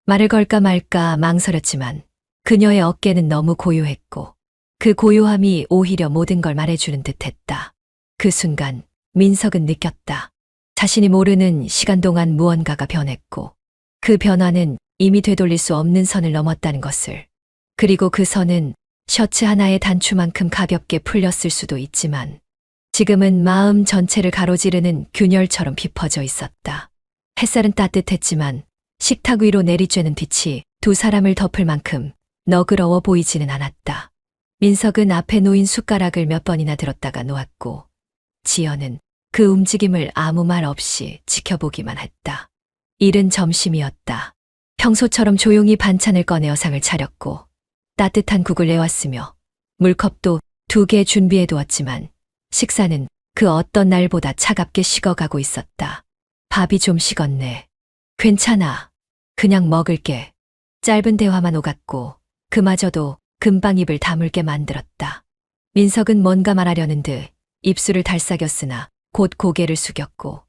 말을 걸까 말까 망설였지만 그녀의 어깨는 너무 고요했고 그 고요함이 오히려 모든 걸 말해주는 듯했다. 그 순간 민석은 느꼈다. 자신이 모르는 시간 동안 무언가가 변했고 그 변화는 이미 되돌릴 수 없는 선을 넘었다는 것을. 그리고 그 선은 셔츠 하나의 단추만큼 가볍게 풀렸을 수도 있지만 지금은 마음 전체를 가로지르는 균열처럼 깊어져 있었다. 햇살은 따뜻했지만 식탁 위로 내리쬐는 빛이 두 사람을 덮을 만큼 너그러워 보이지는 않았다. 민석은 앞에 놓인 숟가락을 몇 번이나 들었다가 놓았고 지연은 그 움직임을 아무 말 없이 지켜보기만 했다. 이른 점심이었다. 평소처럼 조용히 반찬을 꺼내 어상을 차렸고 따뜻한 국을 내왔으며 물컵도 2개 준비해 두었지만 식사는 그 어떤 날보다 차갑게 식어가고 있었다. 밥이 좀 식었네. 괜찮아. 그냥 먹을게. 짧은 대화만 오갔고 그마저도 금방 입을 다물게 만들었다. 민석은 뭔가 말하려는 듯 입술을 달싹였으나 곧 고개를 숙였고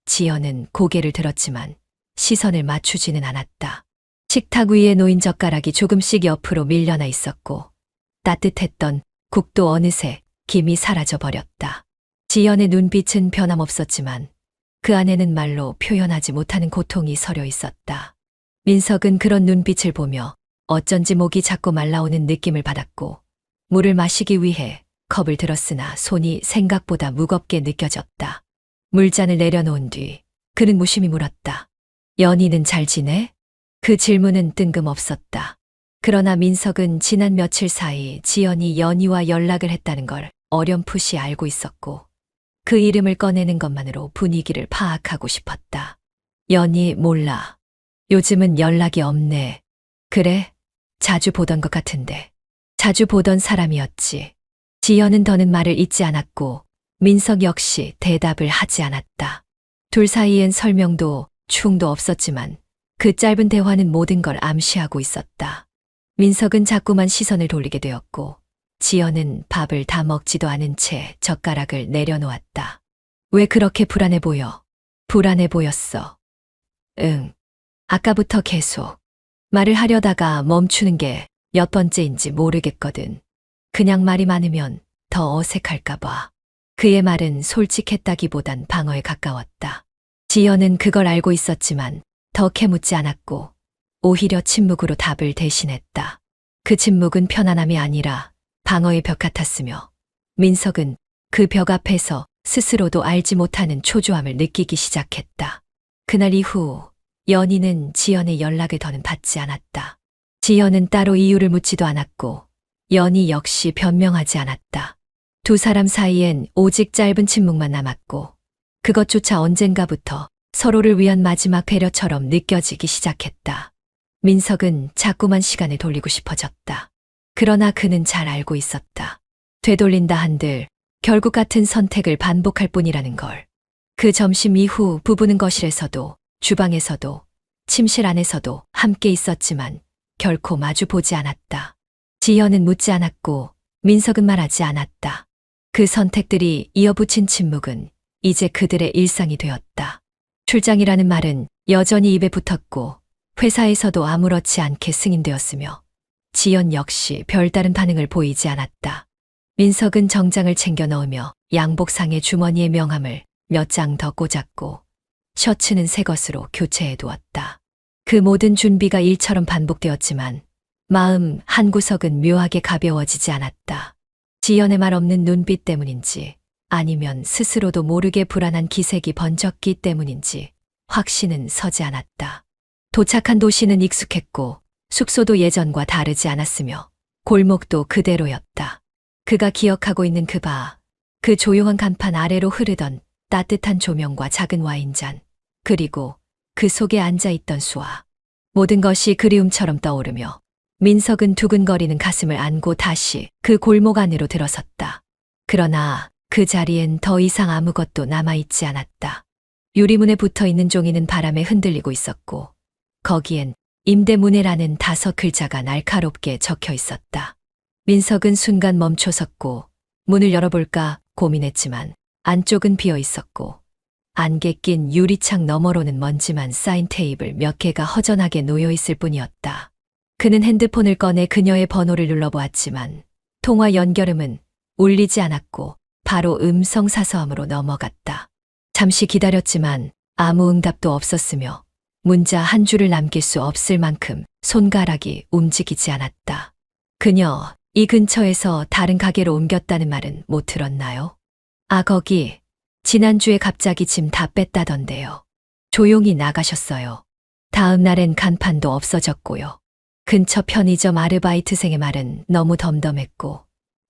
지연은 고개를 들었지만 시선을 맞추지는 않았다. 식탁 위에 놓인 젓가락이 조금씩 옆으로 밀려나 있었고 따뜻했던 국도 어느새 김이 사라져 버렸다. 지연의 눈빛은 변함없었지만 그 안에는 말로 표현하지 못하는 고통이 서려 있었다. 민석은 그런 눈빛을 보며 어쩐지 목이 자꾸 말라오는 느낌을 받았고 물을 마시기 위해 컵을 들었으나 손이 생각보다 무겁게 느껴졌다. 물잔을 내려놓은 뒤 그는 무심히 물었다. 연희는 잘 지내? 그 질문은 뜬금없었다. 그러나 민석은 지난 며칠 사이 지연이 연희와 연락을 했다는 걸 어렴풋이 알고 있었고 그 이름을 꺼내는 것만으로 분위기를 파악하고 싶었다. 연희 몰라. 요즘은 연락이 없네. 그래? 자주 보던 것 같은데. 자주 보던 사람이었지. 지연은 더는 말을 잇지 않았고 민석 역시 대답을 하지 않았다. 둘 사이엔 설명도 충도 없었지만 그 짧은 대화는 모든 걸 암시하고 있었다. 민석은 자꾸만 시선을 돌리게 되었고 지연은 밥을 다 먹지도 않은 채 젓가락을 내려놓았다. 왜 그렇게 불안해 보여? 불안해 보였어. 응. 아까부터 계속. 말을 하려다가 멈추는 게 몇 번째인지 모르겠거든. 그냥 말이 많으면 더 어색할까 봐. 그의 말은 솔직했다기보단 방어에 가까웠다. 지연은 그걸 알고 있었지만 더 캐묻지 않았고 오히려 침묵으로 답을 대신했다. 그 침묵은 편안함이 아니라 방어의 벽 같았으며 민석은 그 벽 앞에서 스스로도 알지 못하는 초조함을 느끼기 시작했다. 그날 이후 연희는 지연의 연락을 더는 받지 않았다. 지연은 따로 이유를 묻지도 않았고 연희 역시 변명하지 않았다. 두 사람 사이엔 오직 짧은 침묵만 남았고 그것조차 언젠가부터 서로를 위한 마지막 배려처럼 느껴지기 시작했다. 민석은 자꾸만 시간을 돌리고 싶어졌다. 그러나 그는 잘 알고 있었다. 되돌린다 한들 결국 같은 선택을 반복할 뿐이라는 걸. 그 점심 이후 부부는 거실에서도 주방에서도 침실 안에서도 함께 있었지만 결코 마주 보지 않았다. 지연은 묻지 않았고 민석은 말하지 않았다. 그 선택들이 이어붙인 침묵은 이제 그들의 일상이 되었다. 출장이라는 말은 여전히 입에 붙었고 회사에서도 아무렇지 않게 승인되었으며 지연 역시 별다른 반응을 보이지 않았다. 민석은 정장을 챙겨 넣으며 양복상의 주머니에 명함을 몇 장 더 꽂았고 셔츠는 새 것으로 교체해 두었다. 그 모든 준비가 일처럼 반복되었지만 마음 한구석은 묘하게 가벼워지지 않았다. 지연의 말 없는 눈빛 때문인지 아니면 스스로도 모르게 불안한 기색이 번졌기 때문인지 확신은 서지 않았다. 도착한 도시는 익숙했고 숙소도 예전과 다르지 않았으며 골목도 그대로였다. 그가 기억하고 있는 그 조용한 간판 아래로 흐르던 따뜻한 조명과 작은 와인잔, 그리고 그 속에 앉아있던 수아. 모든 것이 그리움처럼 떠오르며 민석은 두근거리는 가슴을 안고 다시 그 골목 안으로 들어섰다. 그러나 그 자리엔 더 이상 아무것도 남아있지 않았다. 유리문에 붙어있는 종이는 바람에 흔들리고 있었고 거기엔 임대문해라는 5글자가 날카롭게 적혀 있었다. 민석은 순간 멈춰섰고 문을 열어볼까 고민했지만 안쪽은 비어 있었고 안개 낀 유리창 너머로는 먼지만 쌓인 테이블 몇 개가 허전하게 놓여 있을 뿐이었다. 그는 핸드폰을 꺼내 그녀의 번호를 눌러보았지만 통화 연결음은 울리지 않았고 바로 음성 사서함으로 넘어갔다. 잠시 기다렸지만 아무 응답도 없었으며 문자 한 줄을 남길 수 없을 만큼 손가락이 움직이지 않았다. 그녀, 이 근처에서 다른 가게로 옮겼다는 말은 못 들었나요? 아, 거기 지난주에 갑자기 짐 다 뺐다던데요. 조용히 나가셨어요. 다음 날엔 간판도 없어졌고요. 근처 편의점 아르바이트생의 말은 너무 덤덤했고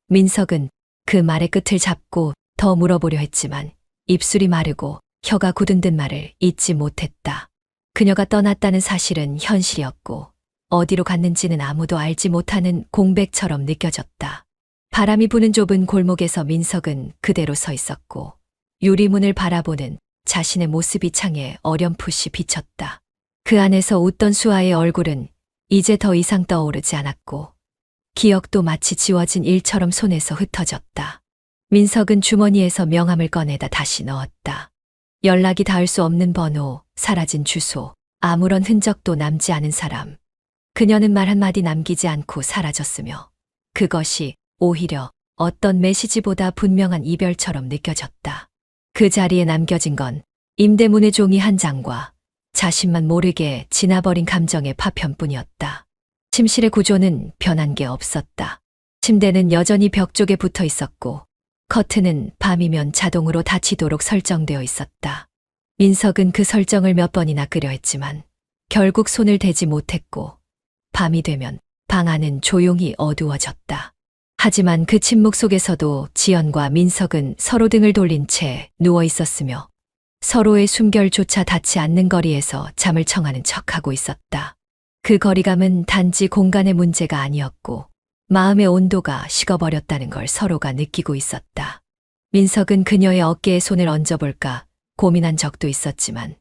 민석은 그 말의 끝을 잡고 더 물어보려 했지만 입술이 마르고 혀가 굳은 듯 말을 잇지 못했다. 그녀가 떠났다는 사실은 현실이었고 어디로 갔는지는 아무도 알지 못하는 공백처럼 느껴졌다. 바람이 부는 좁은 골목에서 민석은 그대로 서 있었고 유리문을 바라보는 자신의 모습이 창에 어렴풋이 비쳤다. 그 안에서 웃던 수아의 얼굴은 이제 더 이상 떠오르지 않았고 기억도 마치 지워진 일처럼 손에서 흩어졌다. 민석은 주머니에서 명함을 꺼내다 다시 넣었다. 연락이 닿을 수 없는 번호, 사라진 주소, 아무런 흔적도 남지 않은 사람. 그녀는 말 한마디 남기지 않고 사라졌으며 그것이 오히려 어떤 메시지보다 분명한 이별처럼 느껴졌다. 그 자리에 남겨진 건 임대문의 종이 한 장과 자신만 모르게 지나버린 감정의 파편뿐이었다. 침실의 구조는 변한 게 없었다. 침대는 여전히 벽 쪽에 붙어 있었고 커튼은 밤이면 자동으로 닫히도록 설정되어 있었다. 민석은 그 설정을 몇 번이나 끄려 했지만 결국 손을 대지 못했고 밤이 되면 방 안은 조용히 어두워졌다. 하지만 그 침묵 속에서도 지연과 민석은 서로 등을 돌린 채 누워 있었으며 서로의 숨결조차 닿지 않는 거리에서 잠을 청하는 척하고 있었다. 그 거리감은 단지 공간의 문제가 아니었고 마음의 온도가 식어버렸다는 걸 서로가 느끼고 있었다. 민석은 그녀의 어깨에 손을 얹어볼까 고민한 적도 있었지만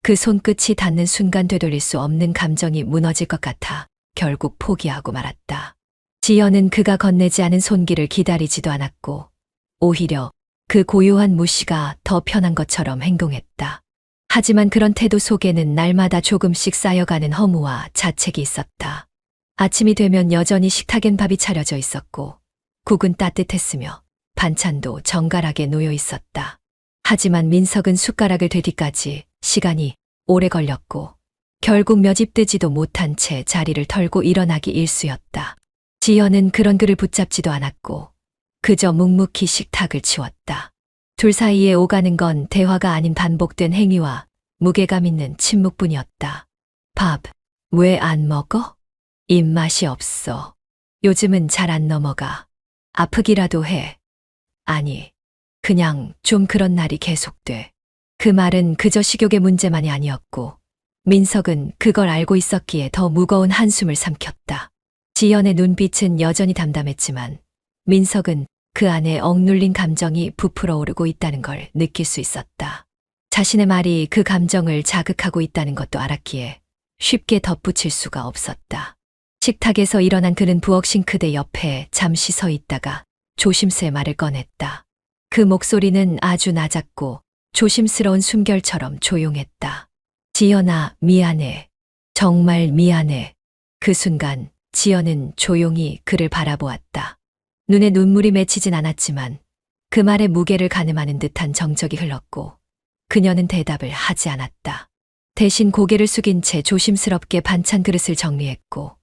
그 손끝이 닿는 순간 되돌릴 수 없는 감정이 무너질 것 같아 결국 포기하고 말았다. 지연은 그가 건네지 않은 손길을 기다리지도 않았고 오히려 그 고요한 무시가 더 편한 것처럼 행동했다. 하지만 그런 태도 속에는 날마다 조금씩 쌓여가는 허무와 자책이 있었다. 아침이 되면 여전히 식탁엔 밥이 차려져 있었고 국은 따뜻했으며 반찬도 정갈하게 놓여 있었다. 하지만 민석은 숟가락을 들기까지 시간이 오래 걸렸고 결국 몇 입 뜨지도 못한 채 자리를 털고 일어나기 일쑤였다. 지연은 그런 그를 붙잡지도 않았고 그저 묵묵히 식탁을 치웠다. 둘 사이에 오가는 건 대화가 아닌 반복된 행위와 무게감 있는 침묵뿐이었다. 밥, 왜 안 먹어? 입맛이 없어. 요즘은 잘 안 넘어가. 아프기라도 해. 아니, 그냥 좀 그런 날이 계속돼. 그 말은 그저 식욕의 문제만이 아니었고 민석은 그걸 알고 있었기에 더 무거운 한숨을 삼켰다. 지연의 눈빛은 여전히 담담했지만 민석은 그 안에 억눌린 감정이 부풀어 오르고 있다는 걸 느낄 수 있었다. 자신의 말이 그 감정을 자극하고 있다는 것도 알았기에 쉽게 덧붙일 수가 없었다. 식탁에서 일어난 그는 부엌 싱크대 옆에 잠시 서 있다가 조심스레 말을 꺼냈다. 그 목소리는 아주 낮았고 조심스러운 숨결처럼 조용했다. 지연아, 미안해. 정말 미안해. 그 순간 지연은 조용히 그를 바라보았다. 눈에 눈물이 맺히진 않았지만 그 말의 무게를 가늠하는 듯한 정적이 흘렀고 그녀는 대답을 하지 않았다. 대신 고개를 숙인 채 조심스럽게 반찬 그릇을 정리했고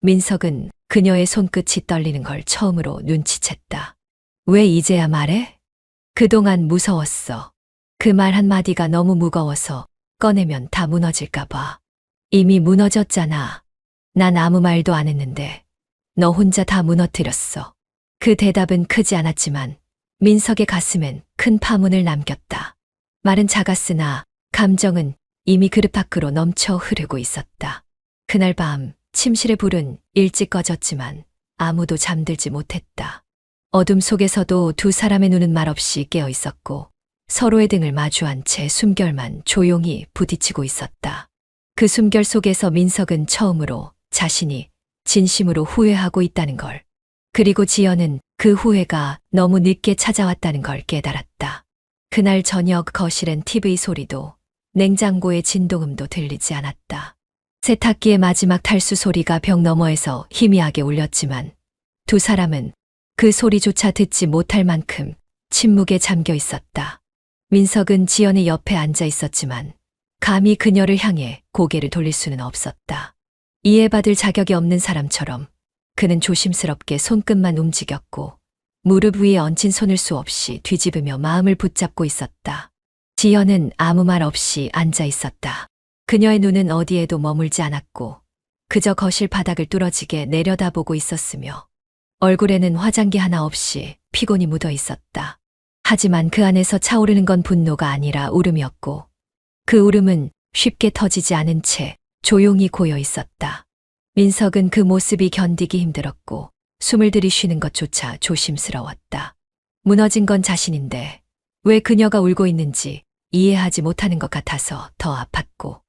민석은 그녀의 손끝이 떨리는 걸 처음으로 눈치챘다. 왜 이제야 말해? 그동안 무서웠어. 그 말 한마디가 너무 무거워서 꺼내면 다 무너질까 봐. 이미 무너졌잖아. 난 아무 말도 안 했는데 너 혼자 다 무너뜨렸어. 그 대답은 크지 않았지만 민석의 가슴엔 큰 파문을 남겼다. 말은 작았으나 감정은 이미 그릇 밖으로 넘쳐 흐르고 있었다. 그날 밤 침실의 불은 일찍 꺼졌지만 아무도 잠들지 못했다. 어둠 속에서도 두 사람의 눈은 말없이 깨어 있었고 서로의 등을 마주한 채 숨결만 조용히 부딪히고 있었다. 그 숨결 속에서 민석은 처음으로 자신이 진심으로 후회하고 있다는 걸, 그리고 지연은 그 후회가 너무 늦게 찾아왔다는 걸 깨달았다. 그날 저녁 거실엔 TV 소리도 냉장고의 진동음도 들리지 않았다. 세탁기의 마지막 탈수 소리가 벽 너머에서 희미하게 울렸지만 두 사람은 그 소리조차 듣지 못할 만큼 침묵에 잠겨 있었다. 민석은 지연의 옆에 앉아 있었지만 감히 그녀를 향해 고개를 돌릴 수는 없었다. 이해받을 자격이 없는 사람처럼 그는 조심스럽게 손끝만 움직였고 무릎 위에 얹힌 손을 수없이 뒤집으며 마음을 붙잡고 있었다. 지연은 아무 말 없이 앉아 있었다. 그녀의 눈은 어디에도 머물지 않았고 그저 거실 바닥을 뚫어지게 내려다보고 있었으며 얼굴에는 화장기 하나 없이 피곤이 묻어 있었다. 하지만 그 안에서 차오르는 건 분노가 아니라 울음이었고 그 울음은 쉽게 터지지 않은 채 조용히 고여 있었다. 민석은 그 모습이 견디기 힘들었고 숨을 들이쉬는 것조차 조심스러웠다. 무너진 건 자신인데 왜 그녀가 울고 있는지 이해하지 못하는 것 같아서 더 아팠고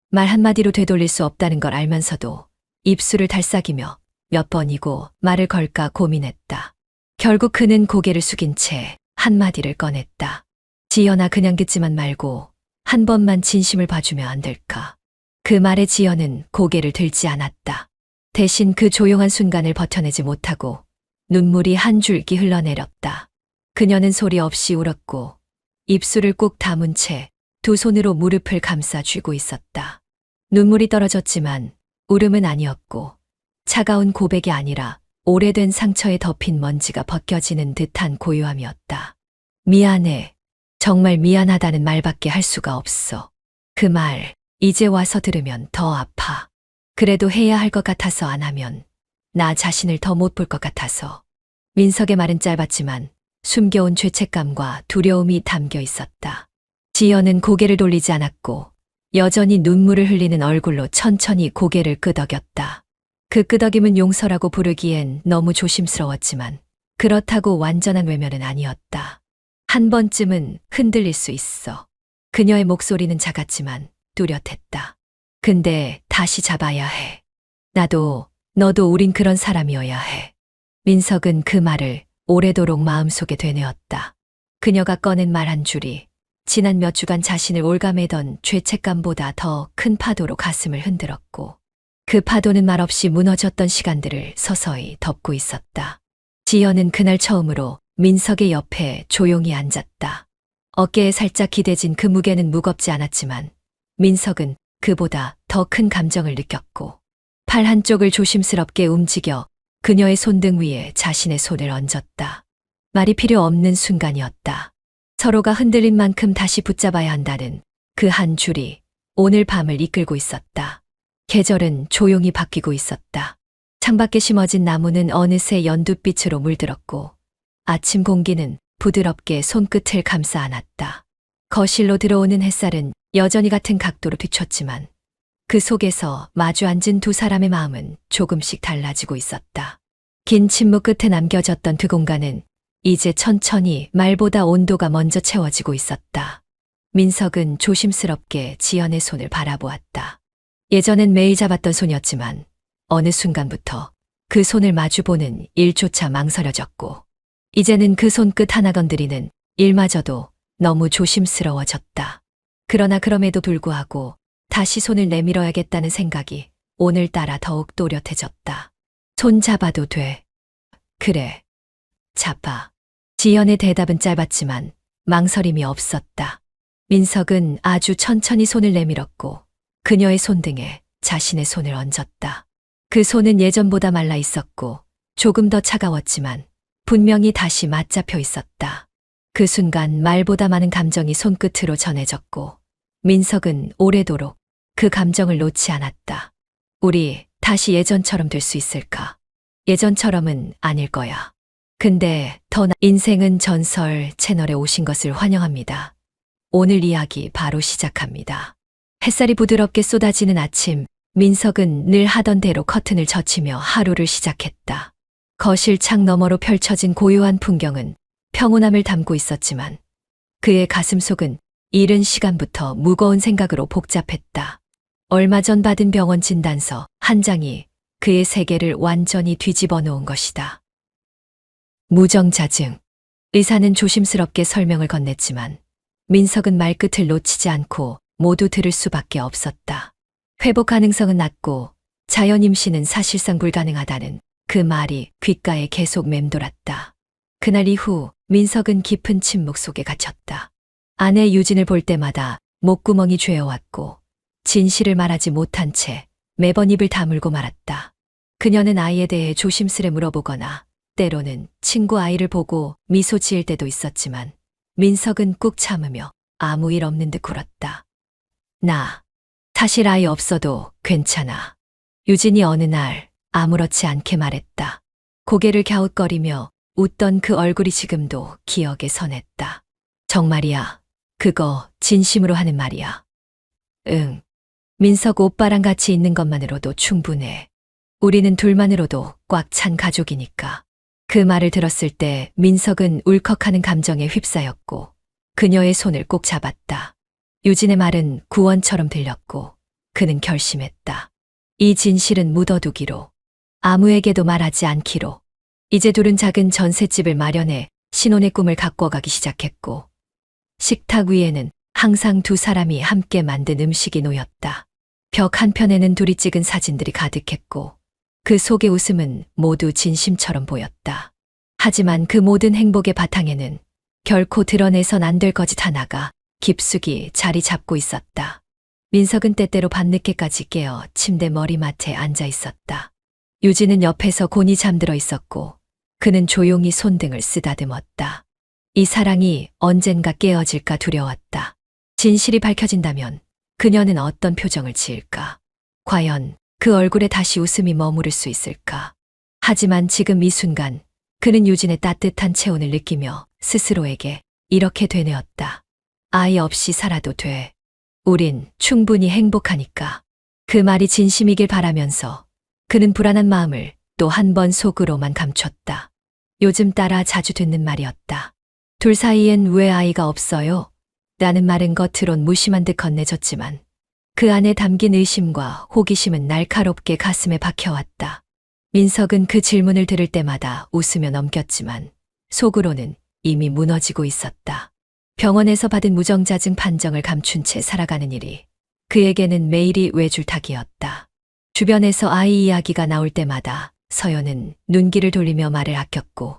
말 한마디로 되돌릴 수 없다는 걸 알면서도 입술을 달싹이며 몇 번이고 말을 걸까 고민했다. 결국 그는 고개를 숙인 채 한마디를 꺼냈다. 지연아, 그냥 듣지만 말고 한 번만 진심을 봐주면 안 될까? 그 말에 지연은 고개를 들지 않았다. 대신 그 조용한 순간을 버텨내지 못하고 눈물이 한 줄기 흘러내렸다. 그녀는 소리 없이 울었고 입술을 꾹 다문 채 두 손으로 무릎을 감싸 쥐고 있었다. 눈물이 떨어졌지만 울음은 아니었고 차가운 고백이 아니라 오래된 상처에 덮인 먼지가 벗겨지는 듯한 고요함이었다. 미안해. 정말 미안하다는 말밖에 할 수가 없어. 그 말 이제 와서 들으면 더 아파. 그래도 해야 할 것 같아서 안 하면 나 자신을 더 못 볼 것 같아서. 민석의 말은 짧았지만 숨겨온 죄책감과 두려움이 담겨 있었다. 지연은 고개를 돌리지 않았고 여전히 눈물을 흘리는 얼굴로 천천히 고개를 끄덕였다. 그 끄덕임은 용서라고 부르기엔 너무 조심스러웠지만 그렇다고 완전한 외면은 아니었다. 한 번쯤은 흔들릴 수 있어. 그녀의 목소리는 작았지만 뚜렷했다. 근데 다시 잡아야 해. 나도 너도 우린 그런 사람이어야 해. 민석은 그 말을 오래도록 마음속에 되뇌었다. 그녀가 꺼낸 말 한 줄이 지난 몇 주간 자신을 올가매던 죄책감보다 더 큰 파도로 가슴을 흔들었고 그 파도는 말없이 무너졌던 시간들을 서서히 덮고 있었다. 지연은 그날 처음으로 민석의 옆에 조용히 앉았다. 어깨에 살짝 기대진 그 무게는 무겁지 않았지만 민석은 그보다 더 큰 감정을 느꼈고 팔 한쪽을 조심스럽게 움직여 그녀의 손등 위에 자신의 손을 얹었다. 말이 필요 없는 순간이었다. 서로가 흔들린 만큼 다시 붙잡아야 한다는 그 한 줄이 오늘 밤을 이끌고 있었다. 계절은 조용히 바뀌고 있었다. 창밖에 심어진 나무는 어느새 연두빛으로 물들었고 아침 공기는 부드럽게 손끝을 감싸 안았다. 거실로 들어오는 햇살은 여전히 같은 각도로 비쳤지만 그 속에서 마주 앉은 두 사람의 마음은 조금씩 달라지고 있었다. 긴 침묵 끝에 남겨졌던 그 공간은 이제 천천히 말보다 온도가 먼저 채워지고 있었다. 민석은 조심스럽게 지연의 손을 바라보았다. 예전엔 매일 잡았던 손이었지만 어느 순간부터 그 손을 마주보는 일조차 망설여졌고 이제는 그 손끝 하나 건드리는 일마저도 너무 조심스러워졌다. 그러나 그럼에도 불구하고 다시 손을 내밀어야겠다는 생각이 오늘따라 더욱 또렷해졌다. 손 잡아도 돼. 그래. 잡아. 지연의 대답은 짧았지만 망설임이 없었다. 민석은 아주 천천히 손을 내밀었고 그녀의 손등에 자신의 손을 얹었다. 그 손은 예전보다 말라 있었고 조금 더 차가웠지만 분명히 다시 맞잡혀 있었다. 그 순간 말보다 많은 감정이 손끝으로 전해졌고 민석은 오래도록 그 감정을 놓지 않았다. 우리 다시 예전처럼 될 수 있을까? 예전처럼은 아닐 거야. 근데 인생은 전설 채널에 오신 것을 환영합니다. 오늘 이야기 바로 시작합니다. 햇살이 부드럽게 쏟아지는 아침, 민석은 늘 하던 대로 커튼을 젖히며 하루를 시작했다. 거실 창 너머로 펼쳐진 고요한 풍경은 평온함을 담고 있었지만 그의 가슴속은 이른 시간부터 무거운 생각으로 복잡했다. 얼마 전 받은 병원 진단서 한 장이 그의 세계를 완전히 뒤집어 놓은 것이다. 무정자증. 의사는 조심스럽게 설명을 건넸지만 민석은 말끝을 놓치지 않고 모두 들을 수밖에 없었다. 회복 가능성은 낮고 자연 임신은 사실상 불가능하다는 그 말이 귓가에 계속 맴돌았다. 그날 이후 민석은 깊은 침묵 속에 갇혔다. 아내 유진을 볼 때마다 목구멍이 죄어왔고 진실을 말하지 못한 채 매번 입을 다물고 말았다. 그녀는 아이에 대해 조심스레 물어보거나 때로는 친구 아이를 보고 미소 지을 때도 있었지만 민석은 꾹 참으며 아무 일 없는 듯 굴었다. 나 사실 아이 없어도 괜찮아. 유진이 어느 날 아무렇지 않게 말했다. 고개를 갸웃거리며 웃던 그 얼굴이 지금도 기억에 선했다. 정말이야. 그거 진심으로 하는 말이야. 응. 민석 오빠랑 같이 있는 것만으로도 충분해. 우리는 둘만으로도 꽉 찬 가족이니까. 그 말을 들었을 때 민석은 울컥하는 감정에 휩싸였고 그녀의 손을 꼭 잡았다. 유진의 말은 구원처럼 들렸고 그는 결심했다. 이 진실은 묻어두기로, 아무에게도 말하지 않기로. 이제 둘은 작은 전셋집을 마련해 신혼의 꿈을 가꿔가기 시작했고 식탁 위에는 항상 두 사람이 함께 만든 음식이 놓였다. 벽 한편에는 둘이 찍은 사진들이 가득했고 그 속의 웃음은 모두 진심처럼 보였다. 하지만 그 모든 행복의 바탕에는 결코 드러내선 안 될 거짓 하나가 깊숙이 자리 잡고 있었다. 민석은 때때로 밤늦게까지 깨어 침대 머리맡에 앉아 있었다. 유진은 옆에서 곤히 잠들어 있었고 그는 조용히 손등을 쓰다듬었다. 이 사랑이 언젠가 깨어질까 두려웠다. 진실이 밝혀진다면 그녀는 어떤 표정을 지을까? 과연 그 얼굴에 다시 웃음이 머무를 수 있을까? 하지만 지금 이 순간 그는 유진의 따뜻한 체온을 느끼며 스스로에게 이렇게 되뇌었다. 아이 없이 살아도 돼. 우린 충분히 행복하니까. 그 말이 진심이길 바라면서 그는 불안한 마음을 또 한 번 속으로만 감췄다. 요즘 따라 자주 듣는 말이었다. 둘 사이엔 왜 아이가 없어요? 라는 말은 겉으론 무심한 듯 건네졌지만 그 안에 담긴 의심과 호기심은 날카롭게 가슴에 박혀왔다. 민석은 그 질문을 들을 때마다 웃으며 넘겼지만 속으로는 이미 무너지고 있었다. 병원에서 받은 무정자증 판정을 감춘 채 살아가는 일이 그에게는 매일이 외줄타기였다. 주변에서 아이 이야기가 나올 때마다 서연은 눈길을 돌리며 말을 아꼈고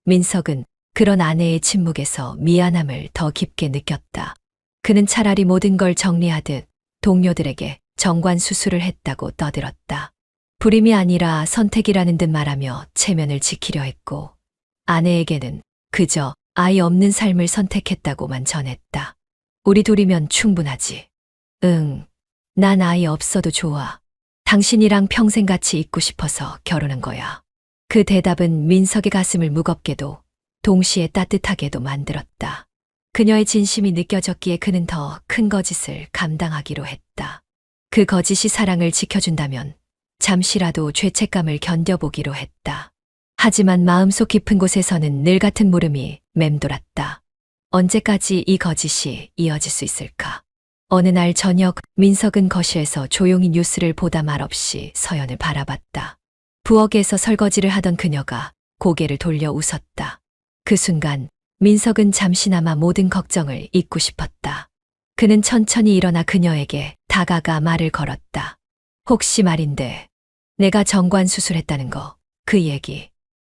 민석은 그런 아내의 침묵에서 미안함을 더 깊게 느꼈다. 그는 차라리 모든 걸 정리하듯 동료들에게 정관 수술을 했다고 떠들었다. 불임이 아니라 선택이라는 듯 말하며 체면을 지키려 했고 아내에게는 그저 아이 없는 삶을 선택했다고만 전했다. 우리 둘이면 충분하지. 응, 난 아이 없어도 좋아. 당신이랑 평생 같이 있고 싶어서 결혼한 거야. 그 대답은 민석의 가슴을 무겁게도 동시에 따뜻하게도 만들었다. 그녀의 진심이 느껴졌기에 그는 더 큰 거짓을 감당하기로 했다. 그 거짓이 사랑을 지켜준다면 잠시라도 죄책감을 견뎌보기로 했다. 하지만 마음속 깊은 곳에서는 늘 같은 물음이 맴돌았다. 언제까지 이 거짓이 이어질 수 있을까? 어느 날 저녁 민석은 거실에서 조용히 뉴스를 보다 말없이 서연을 바라봤다. 부엌에서 설거지를 하던 그녀가 고개를 돌려 웃었다. 그 순간 민석은 잠시나마 모든 걱정을 잊고 싶었다. 그는 천천히 일어나 그녀에게 다가가 말을 걸었다. 혹시 말인데 내가 정관 수술했다는 거, 그 얘기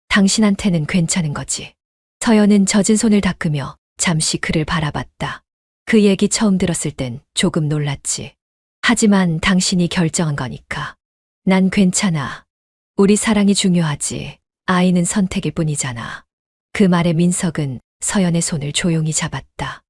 당신한테는 괜찮은 거지? 서연은 젖은 손을 닦으며 잠시 그를 바라봤다. 그 얘기 처음 들었을 땐 조금 놀랐지. 하지만 당신이 결정한 거니까. 난 괜찮아. 우리 사랑이 중요하지. 아이는 선택일 뿐이잖아. 그 말에 민석은 서연의 손을 조용히 잡았다.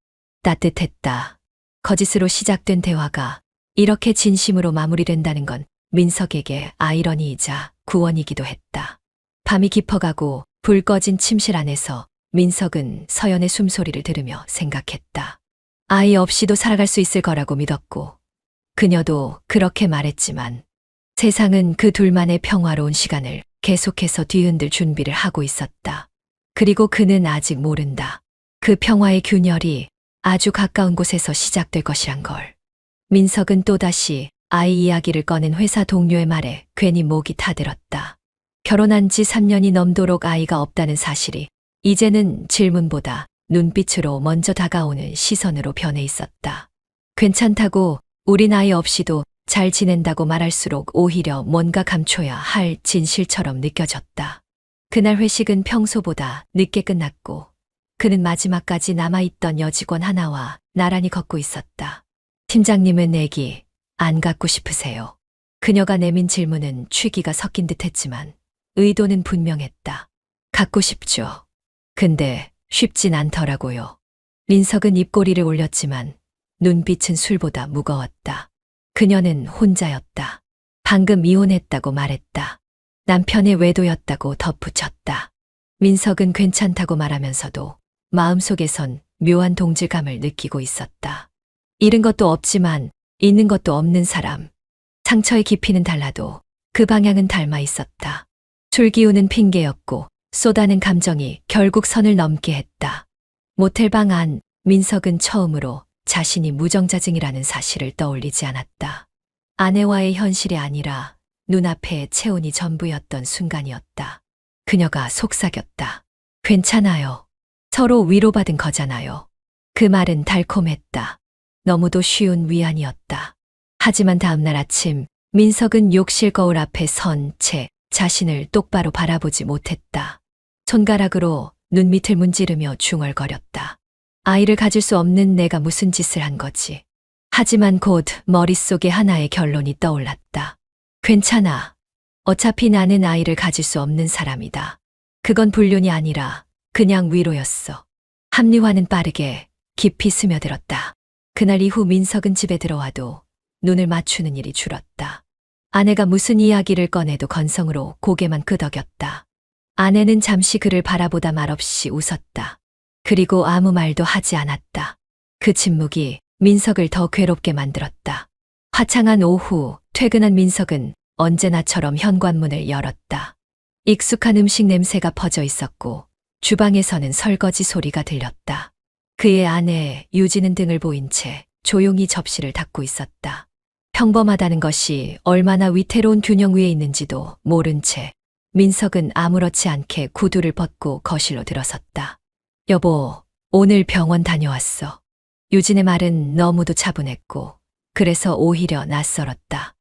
따뜻했다. 거짓으로 시작된 대화가 이렇게 진심으로 마무리된다는 건 민석에게 아이러니이자 구원이기도 했다. 밤이 깊어가고 불 꺼진 침실 안에서 민석은 서연의 숨소리를 들으며 생각했다. 아이 없이도 살아갈 수 있을 거라고 믿었고 그녀도 그렇게 말했지만 세상은 그 둘만의 평화로운 시간을 계속해서 뒤흔들 준비를 하고 있었다. 그리고 그는 아직 모른다. 그 평화의 균열이 아주 가까운 곳에서 시작될 것이란 걸. 민석은 또다시 아이 이야기를 꺼낸 회사 동료의 말에 괜히 목이 타들었다. 결혼한 지 3년이 넘도록 아이가 없다는 사실이 이제는 질문보다 눈빛으로 먼저 다가오는 시선으로 변해 있었다. 괜찮다고, 우린 아이 없이도 잘 지낸다고 말할수록 오히려 뭔가 감춰야 할 진실처럼 느껴졌다. 그날 회식은 평소보다 늦게 끝났고 그는 마지막까지 남아있던 여직원 하나와 나란히 걷고 있었다. 팀장님은 애기 안 갖고 싶으세요? 그녀가 내민 질문은 취기가 섞인 듯했지만 의도는 분명했다. 갖고 싶죠. 근데 쉽진 않더라고요. 민석은 입꼬리를 올렸지만 눈빛은 술보다 무거웠다. 그녀는 혼자였다. 방금 이혼했다고 말했다. 남편의 외도였다고 덧붙였다. 민석은 괜찮다고 말하면서도 마음속에선 묘한 동질감을 느끼고 있었다. 잃은 것도 없지만 있는 것도 없는 사람. 상처의 깊이는 달라도 그 방향은 닮아 있었다. 술 기우는 핑계였고 쏟아낸 감정이 결국 선을 넘게 했다. 모텔방 안 민석은 처음으로 자신이 무정자증이라는 사실을 떠올리지 않았다. 아내와의 현실이 아니라 눈앞에 채온이 전부였던 순간이었다. 그녀가 속삭였다. 괜찮아요. 서로 위로받은 거잖아요. 그 말은 달콤했다. 너무도 쉬운 위안이었다. 하지만 다음날 아침 민석은 욕실 거울 앞에 선 채 자신을 똑바로 바라보지 못했다. 손가락으로 눈밑을 문지르며 중얼거렸다. 아이를 가질 수 없는 내가 무슨 짓을 한 거지. 하지만 곧 머릿속에 하나의 결론이 떠올랐다. 괜찮아. 어차피 나는 아이를 가질 수 없는 사람이다. 그건 불륜이 아니라 그냥 위로였어. 합리화는 빠르게 깊이 스며들었다. 그날 이후 민석은 집에 들어와도 눈을 맞추는 일이 줄었다. 아내가 무슨 이야기를 꺼내도 건성으로 고개만 끄덕였다. 아내는 잠시 그를 바라보다 말없이 웃었다. 그리고 아무 말도 하지 않았다. 그 침묵이 민석을 더 괴롭게 만들었다. 화창한 오후, 퇴근한 민석은 언제나처럼 현관문을 열었다. 익숙한 음식 냄새가 퍼져 있었고 주방에서는 설거지 소리가 들렸다. 그의 아내 유지는 등을 보인 채 조용히 접시를 닦고 있었다. 평범하다는 것이 얼마나 위태로운 균형 위에 있는지도 모른 채 민석은 아무렇지 않게 구두를 벗고 거실로 들어섰다. 여보, 오늘 병원 다녀왔어. 유진의 말은 너무도 차분했고 그래서 오히려 낯설었다.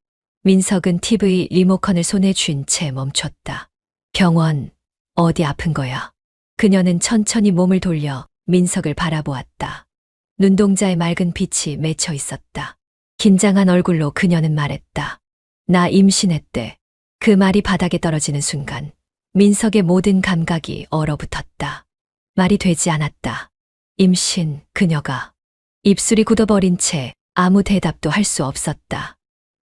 민석은 TV 리모컨을 손에 쥔 채 멈췄다. 병원, 어디 아픈 거야? 그녀는 천천히 몸을 돌려 민석을 바라보았다. 눈동자에 맑은 빛이 맺혀 있었다. 긴장한 얼굴로 그녀는 말했다. 나 임신했대. 그 말이 바닥에 떨어지는 순간 민석의 모든 감각이 얼어붙었다. 말이 되지 않았다. 임신, 그녀가. 입술이 굳어버린 채 아무 대답도 할 수 없었다.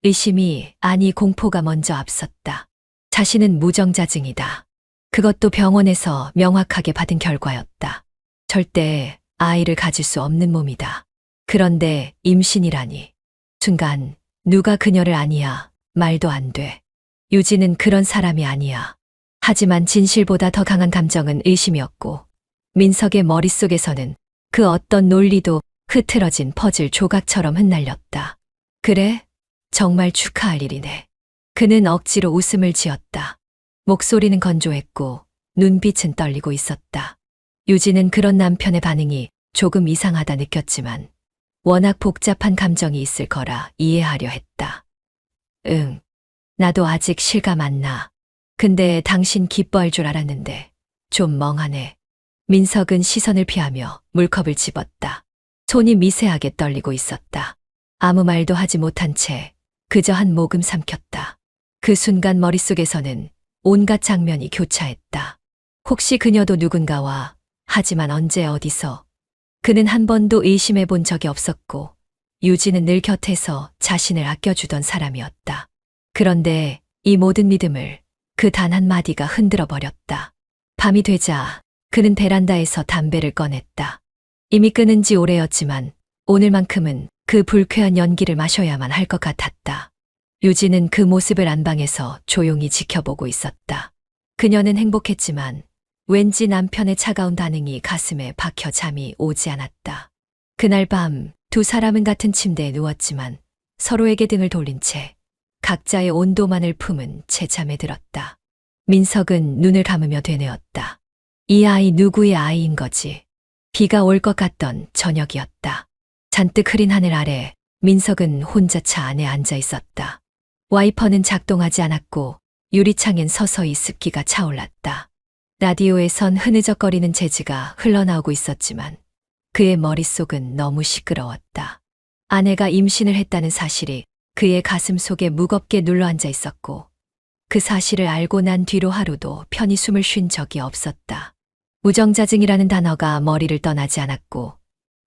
의심이 아니 공포가 먼저 앞섰다. 자신은 무정자증이다. 그것도 병원에서 명확하게 받은 결과였다. 절대 아이를 가질 수 없는 몸이다. 그런데 임신이라니. 순간 누가 그녀를 아니야. 말도 안 돼. 유진은 그런 사람이 아니야. 하지만 진실보다 더 강한 감정은 의심이었고 민석의 머릿속에서는 그 어떤 논리도 흐트러진 퍼즐 조각처럼 흩날렸다. 그래? 정말 축하할 일이네. 그는 억지로 웃음을 지었다. 목소리는 건조했고 눈빛은 떨리고 있었다. 유진은 그런 남편의 반응이 조금 이상하다 느꼈지만 워낙 복잡한 감정이 있을 거라 이해하려 했다. 응, 나도 아직 실감 안 나. 근데 당신 기뻐할 줄 알았는데 좀 멍하네. 민석은 시선을 피하며 물컵을 집었다. 손이 미세하게 떨리고 있었다. 아무 말도 하지 못한 채 그저 한 모금 삼켰다. 그 순간 머릿속에서는 온갖 장면이 교차했다. 혹시 그녀도 누군가와, 하지만 언제 어디서. 그는 한 번도 의심해 본 적이 없었고 유진은 늘 곁에서 자신을 아껴주던 사람이었다. 그런데 이 모든 믿음을 그 단 한마디가 흔들어 버렸다. 밤이 되자 그는 베란다에서 담배를 꺼냈다. 이미 끊은 지 오래였지만 오늘만큼은 그 불쾌한 연기를 마셔야만 할 것 같았다. 유진은 그 모습을 안방에서 조용히 지켜보고 있었다. 그녀는 행복했지만 왠지 남편의 차가운 반응이 가슴에 박혀 잠이 오지 않았다. 그날 밤 두 사람은 같은 침대에 누웠지만 서로에게 등을 돌린 채 각자의 온도만을 품은 채 잠에 들었다. 민석은 눈을 감으며 되뇌었다. 이 아이 누구의 아이인 거지? 비가 올 것 같던 저녁이었다. 잔뜩 흐린 하늘 아래 민석은 혼자 차 안에 앉아 있었다. 와이퍼는 작동하지 않았고 유리창엔 서서히 습기가 차올랐다. 라디오에선 흐느적거리는 재즈가 흘러나오고 있었지만 그의 머릿속은 너무 시끄러웠다. 아내가 임신을 했다는 사실이 그의 가슴 속에 무겁게 눌러앉아 있었고 그 사실을 알고 난 뒤로 하루도 편히 숨을 쉰 적이 없었다. 무정자증이라는 단어가 머리를 떠나지 않았고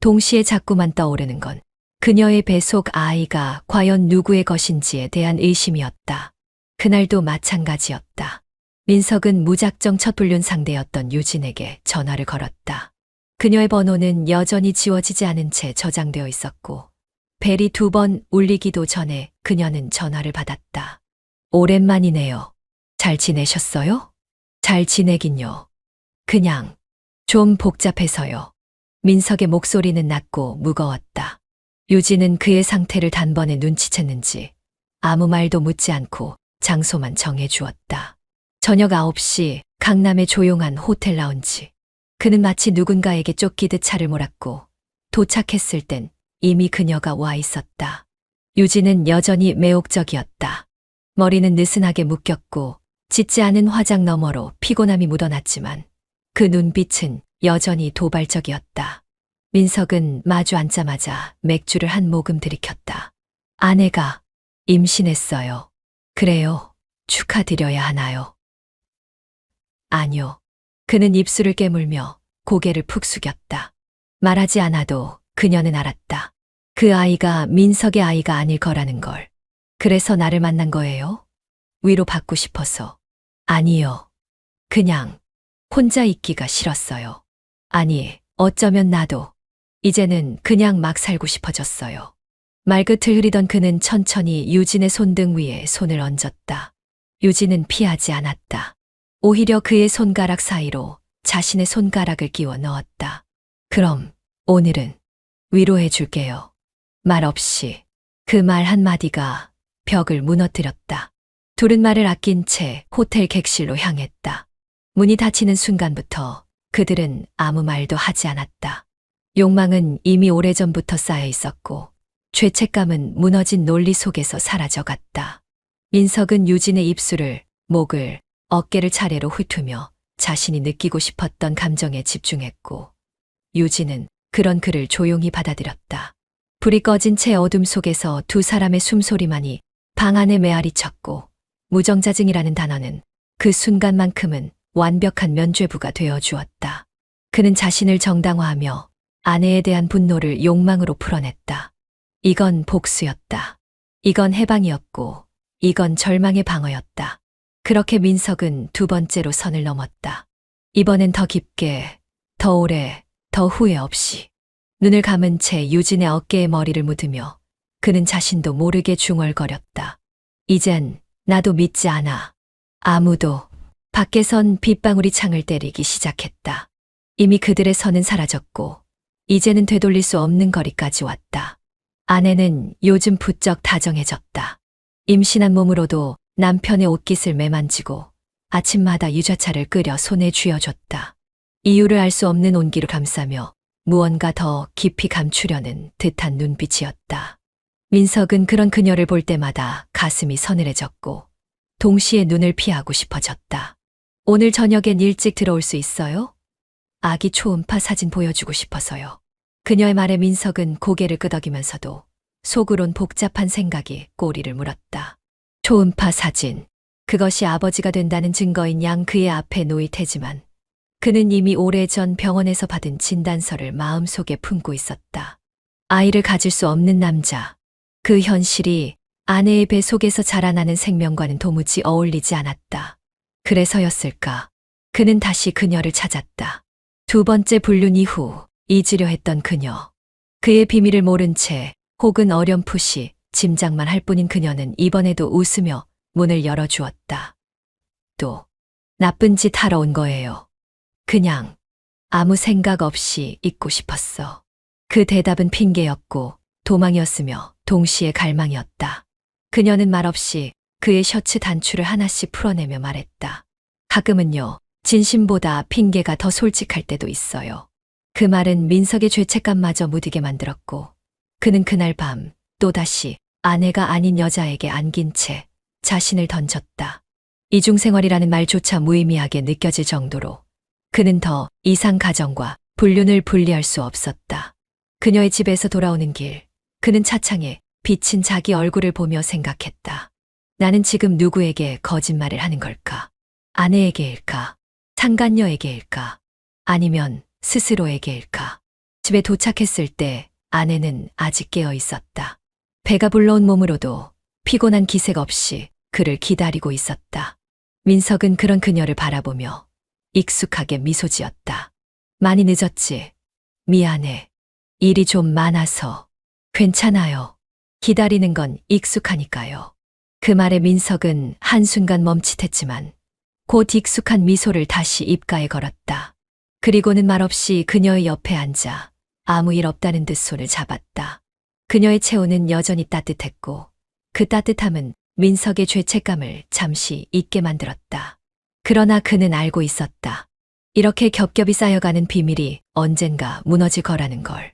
동시에 자꾸만 떠오르는 건 그녀의 뱃속 아이가 과연 누구의 것인지에 대한 의심이었다. 그날도 마찬가지였다. 민석은 무작정 첫 불륜 상대였던 유진에게 전화를 걸었다. 그녀의 번호는 여전히 지워지지 않은 채 저장되어 있었고 벨이 2번 울리기도 전에 그녀는 전화를 받았다. 오랜만이네요. 잘 지내셨어요? 잘 지내긴요. 그냥 좀 복잡해서요. 민석의 목소리는 낮고 무거웠다. 유진은 그의 상태를 단번에 눈치챘는지 아무 말도 묻지 않고 장소만 정해주었다. 저녁 9시 강남의 조용한 호텔 라운지. 그는 마치 누군가에게 쫓기듯 차를 몰았고 도착했을 땐 이미 그녀가 와 있었다. 유진은 여전히 매혹적이었다. 머리는 느슨하게 묶였고 짙지 않은 화장 너머로 피곤함이 묻어났지만 그 눈빛은 여전히 도발적이었다. 민석은 마주 앉자마자 맥주를 한 모금 들이켰다. 아내가 임신했어요. 그래요. 축하드려야 하나요? 아니요. 그는 입술을 깨물며 고개를 푹 숙였다. 말하지 않아도 그녀는 알았다. 그 아이가 민석의 아이가 아닐 거라는 걸. 그래서 나를 만난 거예요? 위로받고 싶어서. 아니요. 그냥 혼자 있기가 싫었어요. 아니, 어쩌면 나도 이제는 그냥 막 살고 싶어졌어요. 말끝을 흐리던 그는 천천히 유진의 손등 위에 손을 얹었다. 유진은 피하지 않았다. 오히려 그의 손가락 사이로 자신의 손가락을 끼워 넣었다. 그럼 오늘은 위로해 줄게요. 말 없이 그 말 한마디가 벽을 무너뜨렸다. 둘은 말을 아낀 채 호텔 객실로 향했다. 문이 닫히는 순간부터 그들은 아무 말도 하지 않았다. 욕망은 이미 오래전부터 쌓여 있었고 죄책감은 무너진 논리 속에서 사라져갔다. 민석은 유진의 입술을, 목을, 어깨를 차례로 훑으며 자신이 느끼고 싶었던 감정에 집중했고 유진은 그런 그를 조용히 받아들였다. 불이 꺼진 채 어둠 속에서 두 사람의 숨소리만이 방 안에 메아리 쳤고 무정자증이라는 단어는 그 순간만큼은 완벽한 면죄부가 되어 주었다. 그는 자신을 정당화하며 아내에 대한 분노를 욕망으로 풀어냈다. 이건 복수였다. 이건 해방이었고 이건 절망의 방어였다. 그렇게 민석은 두 번째로 선을 넘었다. 이번엔 더 깊게, 더 오래, 더 후회 없이. 눈을 감은 채 유진의 어깨에 머리를 묻으며 그는 자신도 모르게 중얼거렸다. 이젠 나도 믿지 않아. 아무도. 밖에선 빗방울이 창을 때리기 시작했다. 이미 그들의 선은 사라졌고 이제는 되돌릴 수 없는 거리까지 왔다. 아내는 요즘 부쩍 다정해졌다. 임신한 몸으로도 남편의 옷깃을 매만지고 아침마다 유자차를 끓여 손에 쥐어줬다. 이유를 알 수 없는 온기를 감싸며 무언가 더 깊이 감추려는 듯한 눈빛이었다. 민석은 그런 그녀를 볼 때마다 가슴이 서늘해졌고 동시에 눈을 피하고 싶어졌다. 오늘 저녁엔 일찍 들어올 수 있어요? 아기 초음파 사진 보여주고 싶어서요. 그녀의 말에 민석은 고개를 끄덕이면서도 속으론 복잡한 생각이 꼬리를 물었다. 초음파 사진. 그것이 아버지가 된다는 증거인 양 그의 앞에 놓일 테지만 그는 이미 오래전 병원에서 받은 진단서를 마음속에 품고 있었다. 아이를 가질 수 없는 남자. 그 현실이 아내의 배 속에서 자라나는 생명과는 도무지 어울리지 않았다. 그래서였을까? 그는 다시 그녀를 찾았다. 두 번째 불륜 이후 잊으려 했던 그녀. 그의 비밀을 모른 채 혹은 어렴풋이 짐작만 할 뿐인 그녀는 이번에도 웃으며 문을 열어주었다. 또 나쁜 짓 하러 온 거예요. 그냥 아무 생각 없이 있고 싶었어. 그 대답은 핑계였고 도망이었으며 동시에 갈망이었다. 그녀는 말없이 그의 셔츠 단추를 하나씩 풀어내며 말했다. 가끔은요, 진심보다 핑계가 더 솔직할 때도 있어요. 그 말은 민석의 죄책감마저 묻게 만들었고 그는 그날 밤 또다시 아내가 아닌 여자에게 안긴 채 자신을 던졌다. 이중생활이라는 말조차 무의미하게 느껴질 정도로 그는 더 이상 가정과 불륜을 분리할 수 없었다. 그녀의 집에서 돌아오는 길, 그는 차창에 비친 자기 얼굴을 보며 생각했다. 나는 지금 누구에게 거짓말을 하는 걸까? 아내에게일까? 상간녀에게일까? 아니면 스스로에게일까? 집에 도착했을 때 아내는 아직 깨어 있었다. 배가 불러온 몸으로도 피곤한 기색 없이 그를 기다리고 있었다. 민석은 그런 그녀를 바라보며 익숙하게 미소 지었다. 많이 늦었지? 미안해. 일이 좀 많아서. 괜찮아요. 기다리는 건 익숙하니까요. 그 말에 민석은 한순간 멈칫했지만 곧 익숙한 미소를 다시 입가에 걸었다. 그리고는 말없이 그녀의 옆에 앉아 아무 일 없다는 듯 손을 잡았다. 그녀의 체온은 여전히 따뜻했고 그 따뜻함은 민석의 죄책감을 잠시 잊게 만들었다. 그러나 그는 알고 있었다. 이렇게 겹겹이 쌓여가는 비밀이 언젠가 무너질 거라는 걸.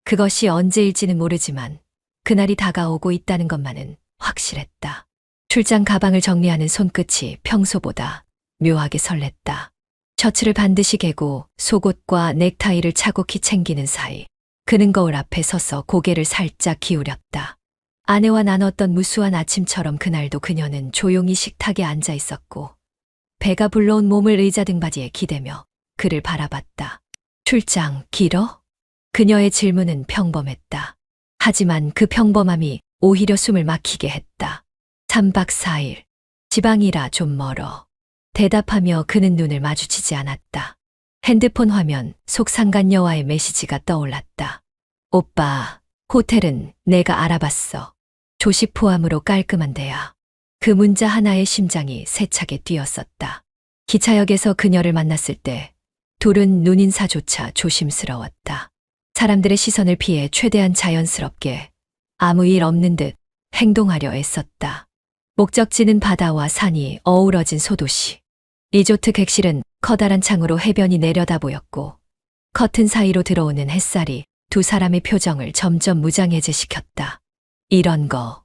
그것이 언제일지는 모르지만 그날이 다가오고 있다는 것만은 확실했다. 출장 가방을 정리하는 손끝이 평소보다 묘하게 설렜다. 셔츠를 반드시 개고 속옷과 넥타이를 차곡히 챙기는 사이 그는 거울 앞에 서서 고개를 살짝 기울였다. 아내와 나눴던 무수한 아침처럼 그날도 그녀는 조용히 식탁에 앉아 있었고 배가 불러온 몸을 의자 등받이에 기대며 그를 바라봤다. 출장 길어? 그녀의 질문은 평범했다. 하지만 그 평범함이 오히려 숨을 막히게 했다. 3박 4일. 지방이라 좀 멀어. 대답하며 그는 눈을 마주치지 않았다. 핸드폰 화면 속 상간녀와의 메시지가 떠올랐다. 오빠, 호텔은 내가 알아봤어. 조식 포함으로 깔끔한 데야. 그 문자 하나에 심장이 세차게 뛰었었다. 기차역에서 그녀를 만났을 때 둘은 눈인사조차 조심스러웠다. 사람들의 시선을 피해 최대한 자연스럽게 아무 일 없는 듯 행동하려 애썼다. 목적지는 바다와 산이 어우러진 소도시. 리조트 객실은 커다란 창으로 해변이 내려다 보였고 커튼 사이로 들어오는 햇살이 두 사람의 표정을 점점 무장해제시켰다. 이런 거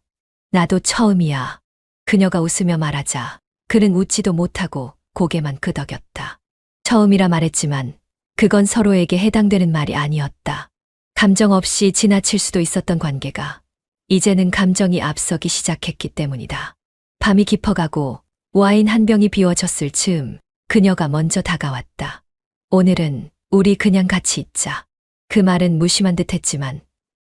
나도 처음이야. 그녀가 웃으며 말하자 그는 웃지도 못하고 고개만 끄덕였다. 처음이라 말했지만 그건 서로에게 해당되는 말이 아니었다. 감정 없이 지나칠 수도 있었던 관계가 이제는 감정이 앞서기 시작했기 때문이다. 밤이 깊어가고 와인 한 병이 비워졌을 즈음 그녀가 먼저 다가왔다. 오늘은 우리 그냥 같이 있자. 그 말은 무심한 듯했지만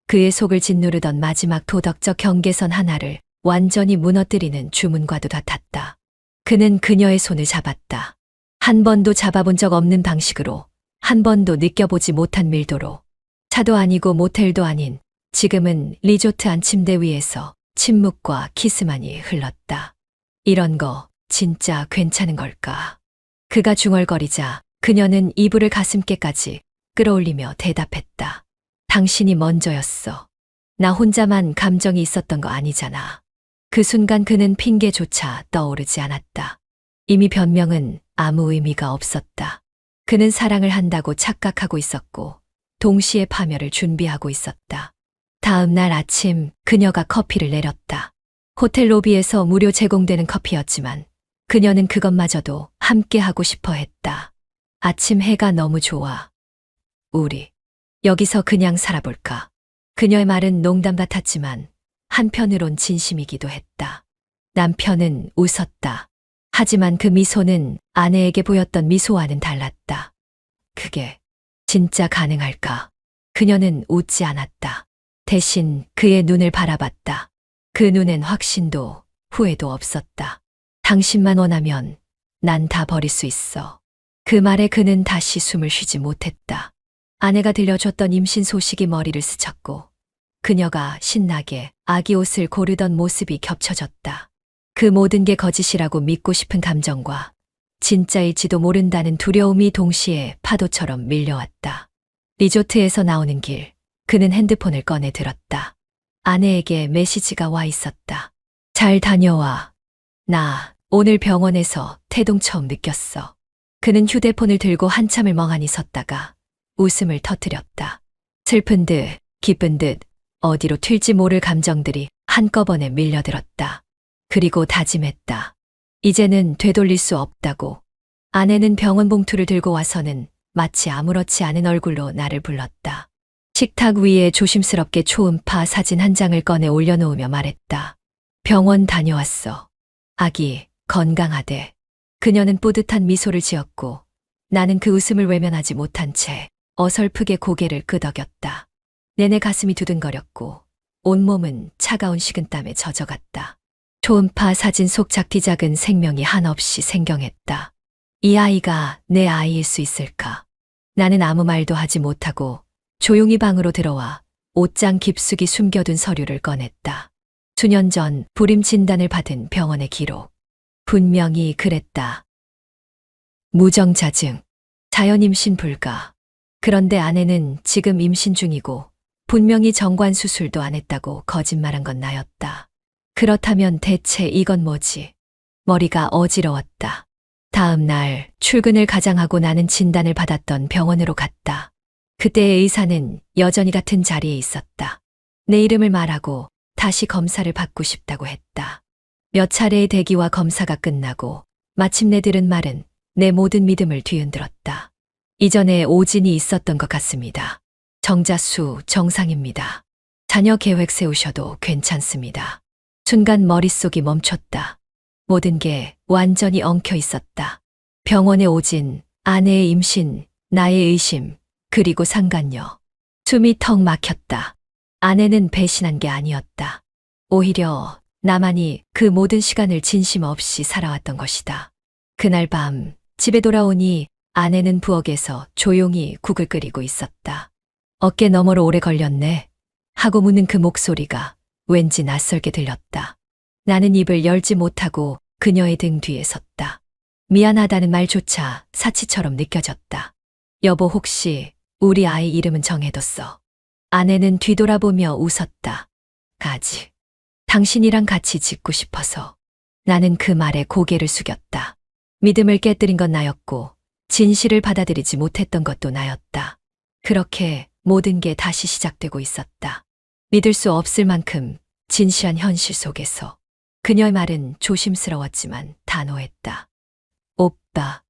그의 속을 짓누르던 마지막 도덕적 경계선 하나를 완전히 무너뜨리는 주문과도 같았다. 그는 그녀의 손을 잡았다. 한 번도 잡아본 적 없는 방식으로, 한 번도 느껴보지 못한 밀도로. 차도 아니고 모텔도 아닌 지금은 리조트 안 침대 위에서 침묵과 키스만이 흘렀다. 이런 거 진짜 괜찮은 걸까? 그가 중얼거리자 그녀는 이불을 가슴께까지 끌어올리며 대답했다. 당신이 먼저였어. 나 혼자만 감정이 있었던 거 아니잖아. 그 순간 그는 핑계조차 떠오르지 않았다. 이미 변명은 아무 의미가 없었다. 그는 사랑을 한다고 착각하고 있었고 동시에 파멸을 준비하고 있었다. 다음 날 아침 그녀가 커피를 내렸다. 호텔 로비에서 무료 제공되는 커피였지만 그녀는 그것마저도 함께 하고 싶어 했다. 아침 해가 너무 좋아. 우리 여기서 그냥 살아볼까? 그녀의 말은 농담 같았지만 한편으론 진심이기도 했다. 남편은 웃었다. 하지만 그 미소는 아내에게 보였던 미소와는 달랐다. 그게 진짜 가능할까? 그녀는 웃지 않았다. 대신 그의 눈을 바라봤다. 그 눈엔 확신도 후회도 없었다. 당신만 원하면 난 다 버릴 수 있어. 그 말에 그는 다시 숨을 쉬지 못했다. 아내가 들려줬던 임신 소식이 머리를 스쳤고 그녀가 신나게 아기 옷을 고르던 모습이 겹쳐졌다. 그 모든 게 거짓이라고 믿고 싶은 감정과 진짜일지도 모른다는 두려움이 동시에 파도처럼 밀려왔다. 리조트에서 나오는 길, 그는 핸드폰을 꺼내 들었다. 아내에게 메시지가 와 있었다. 잘 다녀와. 나 오늘 병원에서 태동 처음 느꼈어. 그는 휴대폰을 들고 한참을 멍하니 섰다가 웃음을 터뜨렸다. 슬픈 듯, 기쁜 듯, 어디로 튈지 모를 감정들이 한꺼번에 밀려들었다. 그리고 다짐했다. 이제는 되돌릴 수 없다고. 아내는 병원 봉투를 들고 와서는 마치 아무렇지 않은 얼굴로 나를 불렀다. 식탁 위에 조심스럽게 초음파 사진 한 장을 꺼내 올려놓으며 말했다. 병원 다녀왔어. 아기 건강하대. 그녀는 뿌듯한 미소를 지었고 나는 그 웃음을 외면하지 못한 채 어설프게 고개를 끄덕였다. 내내 가슴이 두근거렸고 온몸은 차가운 식은땀에 젖어갔다. 초음파 사진 속 작디작은 생명이 한없이 생경했다. 이 아이가 내 아이일 수 있을까? 나는 아무 말도 하지 못하고 조용히 방으로 들어와 옷장 깊숙이 숨겨둔 서류를 꺼냈다. 수년 전 불임 진단을 받은 병원의 기록. 분명히 그랬다. 무정자증, 자연 임신 불가. 그런데 아내는 지금 임신 중이고 분명히 정관 수술도 안 했다고 거짓말한 건 나였다. 그렇다면 대체 이건 뭐지? 머리가 어지러웠다. 다음 날 출근을 가장하고 나는 진단을 받았던 병원으로 갔다. 그때의 의사는 여전히 같은 자리에 있었다. 내 이름을 말하고 다시 검사를 받고 싶다고 했다. 몇 차례의 대기와 검사가 끝나고 마침내 들은 말은 내 모든 믿음을 뒤흔들었다. 이전에 오진이 있었던 것 같습니다. 정자수 정상입니다. 자녀 계획 세우셔도 괜찮습니다. 순간 머릿속이 멈췄다. 모든 게 완전히 엉켜 있었다. 병원에 오진, 아내의 임신, 나의 의심, 그리고 상간녀. 숨이 턱 막혔다. 아내는 배신한 게 아니었다. 오히려 나만이 그 모든 시간을 진심 없이 살아왔던 것이다. 그날 밤 집에 돌아오니 아내는 부엌에서 조용히 국을 끓이고 있었다. 어깨 너머로 오래 걸렸네 하고 묻는 그 목소리가 왠지 낯설게 들렸다. 나는 입을 열지 못하고 그녀의 등 뒤에 섰다. 미안하다는 말조차 사치처럼 느껴졌다. 여보 혹시 우리 아이 이름은 정해뒀어? 아내는 뒤돌아보며 웃었다. 가지. 당신이랑 같이 짓고 싶어서. 나는 그 말에 고개를 숙였다. 믿음을 깨뜨린 건 나였고 진실을 받아들이지 못했던 것도 나였다. 그렇게 모든 게 다시 시작되고 있었다. 믿을 수 없을 만큼 진실한 현실 속에서. 그녀의 말은 조심스러웠지만 단호했다. 오빠,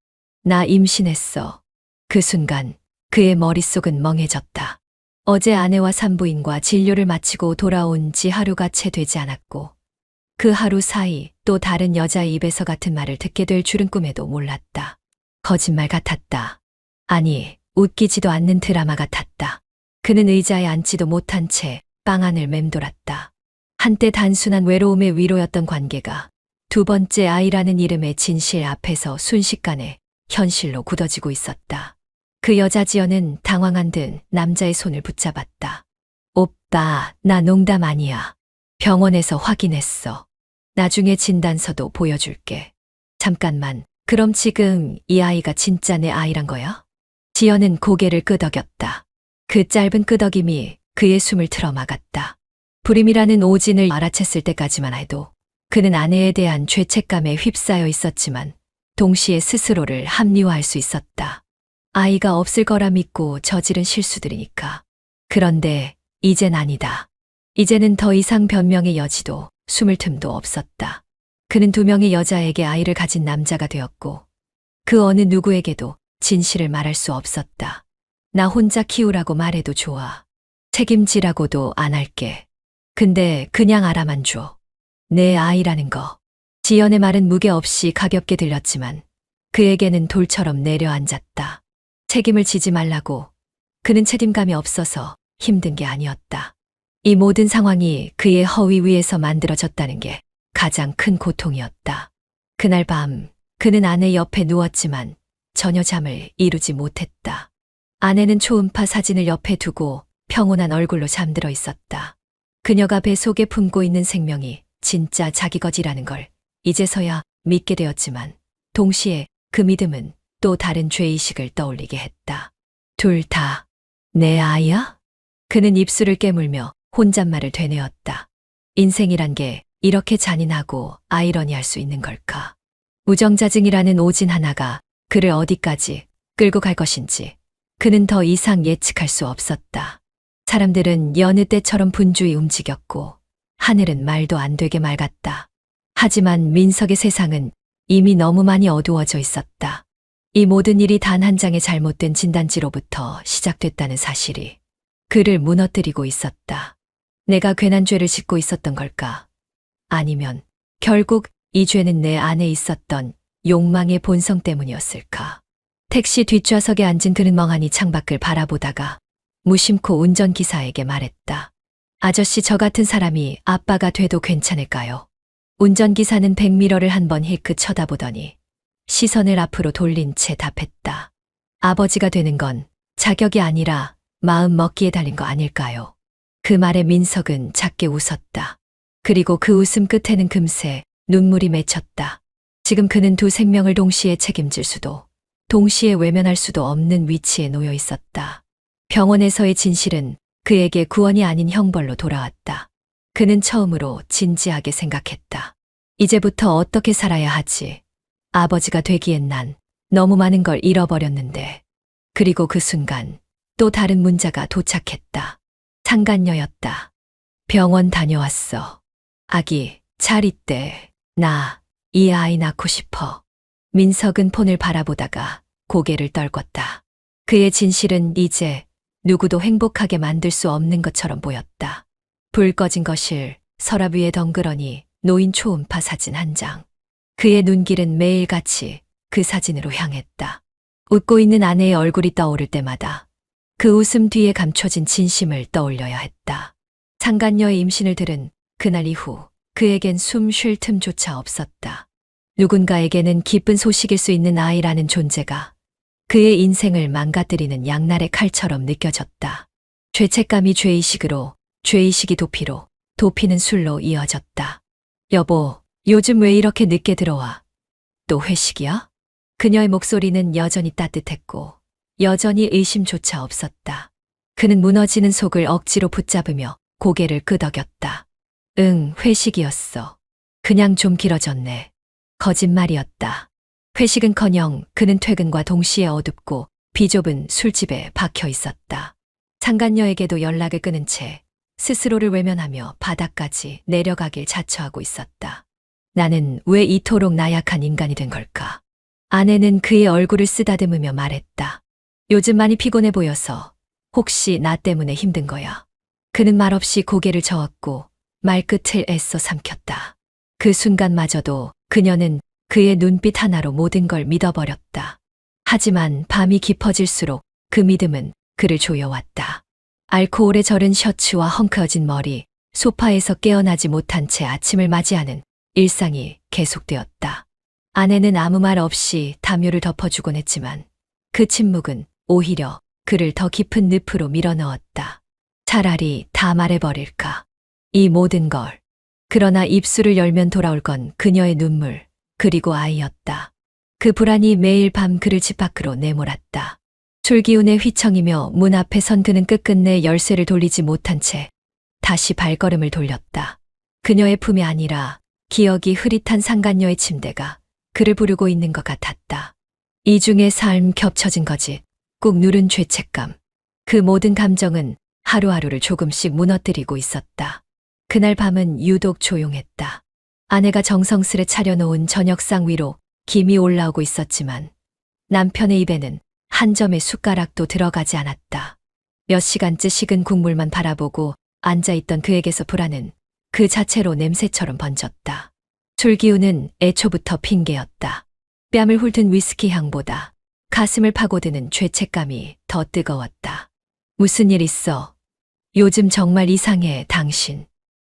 나 임신했어. 그 순간 그의 머릿속은 멍해졌다. 어제 아내와 산부인과 진료를 마치고 돌아온 지 하루가 채 되지 않았고 그 하루 사이 또 다른 여자의 입에서 같은 말을 듣게 될 줄은 꿈에도 몰랐다. 거짓말 같았다. 아니, 웃기지도 않는 드라마 같았다. 그는 의자에 앉지도 못한 채 방 안을 맴돌았다. 한때 단순한 외로움의 위로였던 관계가 두 번째 아이라는 이름의 진실 앞에서 순식간에 현실로 굳어지고 있었다. 그 여자 지연은 당황한 듯 남자의 손을 붙잡았다. 오빠, 나 농담 아니야. 병원에서 확인했어. 나중에 진단서도 보여줄게. 잠깐만, 그럼 지금 이 아이가 진짜 내 아이란 거야? 지연은 고개를 끄덕였다. 그 짧은 끄덕임이 그의 숨을 틀어막았다. 불임이라는 오진을 알아챘을 때까지만 해도 그는 아내에 대한 죄책감에 휩싸여 있었지만 동시에 스스로를 합리화할 수 있었다. 아이가 없을 거라 믿고 저지른 실수들이니까. 그런데 이젠 아니다. 이제는 더 이상 변명의 여지도 숨을 틈도 없었다. 그는 두 명의 여자에게 아이를 가진 남자가 되었고 그 어느 누구에게도 진실을 말할 수 없었다. 나 혼자 키우라고 말해도 좋아. 책임지라고도 안 할게. 근데 그냥 알아만 줘. 내 아이라는 거. 지연의 말은 무게 없이 가볍게 들렸지만 그에게는 돌처럼 내려앉았다. 책임을 지지 말라고. 그는 책임감이 없어서 힘든 게 아니었다. 이 모든 상황이 그의 허위 위에서 만들어졌다는 게 가장 큰 고통이었다. 그날 밤 그는 아내 옆에 누웠지만 전혀 잠을 이루지 못했다. 아내는 초음파 사진을 옆에 두고 평온한 얼굴로 잠들어 있었다. 그녀가 배 속에 품고 있는 생명이 진짜 자기 것이라는 걸 이제서야 믿게 되었지만 동시에 그 믿음은 또 다른 죄의식을 떠올리게 했다. 둘 다 내 아이야? 그는 입술을 깨물며 혼잣말을 되뇌었다. 인생이란 게 이렇게 잔인하고 아이러니할 수 있는 걸까? 무정자증이라는 오진 하나가 그를 어디까지 끌고 갈 것인지 그는 더 이상 예측할 수 없었다. 사람들은 여느 때처럼 분주히 움직였고 하늘은 말도 안 되게 맑았다. 하지만 민석의 세상은 이미 너무 많이 어두워져 있었다. 이 모든 일이 단 한 장의 잘못된 진단지로부터 시작됐다는 사실이 그를 무너뜨리고 있었다. 내가 괜한 죄를 짓고 있었던 걸까? 아니면 결국 이 죄는 내 안에 있었던 욕망의 본성 때문이었을까? 택시 뒷좌석에 앉은 그는 멍하니 창밖을 바라보다가 무심코 운전기사에게 말했다. 아저씨, 저 같은 사람이 아빠가 돼도 괜찮을까요? 운전기사는 백미러를 한번 힐끗 쳐다보더니 시선을 앞으로 돌린 채 답했다. 아버지가 되는 건 자격이 아니라 마음 먹기에 달린 거 아닐까요? 그 말에 민석은 작게 웃었다. 그리고 그 웃음 끝에는 금세 눈물이 맺혔다. 지금 그는 두 생명을 동시에 책임질 수도, 동시에 외면할 수도 없는 위치에 놓여 있었다. 병원에서의 진실은 그에게 구원이 아닌 형벌로 돌아왔다. 그는 처음으로 진지하게 생각했다. 이제부터 어떻게 살아야 하지? 아버지가 되기엔 난 너무 많은 걸 잃어버렸는데. 그리고 그 순간 또 다른 문자가 도착했다. 상간녀였다. 병원 다녀왔어. 아기 잘 있대. 나 이 아이 낳고 싶어. 민석은 폰을 바라보다가 고개를 떨궜다. 그의 진실은 이제 누구도 행복하게 만들 수 없는 것처럼 보였다. 불 꺼진 거실, 서랍 위에 덩그러니 놓인 초음파 사진 한 장. 그의 눈길은 매일같이 그 사진으로 향했다. 웃고 있는 아내의 얼굴이 떠오를 때마다 그 웃음 뒤에 감춰진 진심을 떠올려야 했다. 상간녀의 임신을 들은 그날 이후 그에겐 숨 쉴 틈조차 없었다. 누군가에게는 기쁜 소식일 수 있는 아이라는 존재가 그의 인생을 망가뜨리는 양날의 칼처럼 느껴졌다. 죄책감이 죄의식으로, 죄의식이 도피로, 도피는 술로 이어졌다. 여보, 요즘 왜 이렇게 늦게 들어와? 또 회식이야? 그녀의 목소리는 여전히 따뜻했고 여전히 의심조차 없었다. 그는 무너지는 속을 억지로 붙잡으며 고개를 끄덕였다. 응, 회식이었어. 그냥 좀 길어졌네. 거짓말이었다. 회식은커녕 그는 퇴근과 동시에 어둡고 비좁은 술집에 박혀 있었다. 상간녀에게도 연락을 끊은 채 스스로를 외면하며 바닥까지 내려가길 자처하고 있었다. 나는 왜 이토록 나약한 인간이 된 걸까? 아내는 그의 얼굴을 쓰다듬으며 말했다. 요즘 많이 피곤해 보여서 혹시 나 때문에 힘든 거야? 그는 말없이 고개를 저었고 말끝을 애써 삼켰다. 그 순간마저도 그녀는 그의 눈빛 하나로 모든 걸 믿어버렸다. 하지만 밤이 깊어질수록 그 믿음은 그를 조여왔다. 알코올에 절은 셔츠와 헝클어진 머리, 소파에서 깨어나지 못한 채 아침을 맞이하는 일상이 계속되었다. 아내는 아무 말 없이 담요를 덮어주곤 했지만 그 침묵은 오히려 그를 더 깊은 늪으로 밀어넣었다. 차라리 다 말해버릴까? 이 모든 걸. 그러나 입술을 열면 돌아올 건 그녀의 눈물, 그리고 아이였다. 그 불안이 매일 밤 그를 집 밖으로 내몰았다. 술기운에 휘청이며 문 앞에 선 그는 끝끝내 열쇠를 돌리지 못한 채 다시 발걸음을 돌렸다. 그녀의 품이 아니라 기억이 흐릿한 상간녀의 침대가 그를 부르고 있는 것 같았다. 이중의 삶 겹쳐진 거짓, 꾹 누른 죄책감. 그 모든 감정은 하루하루를 조금씩 무너뜨리고 있었다. 그날 밤은 유독 조용했다. 아내가 정성스레 차려놓은 저녁상 위로 김이 올라오고 있었지만 남편의 입에는 한 점의 숟가락도 들어가지 않았다. 몇 시간째 식은 국물만 바라보고 앉아있던 그에게서 불안은 그 자체로 냄새처럼 번졌다. 술기운은 애초부터 핑계였다. 뺨을 훑은 위스키 향보다 가슴을 파고드는 죄책감이 더 뜨거웠다. 무슨 일 있어? 요즘 정말 이상해, 당신.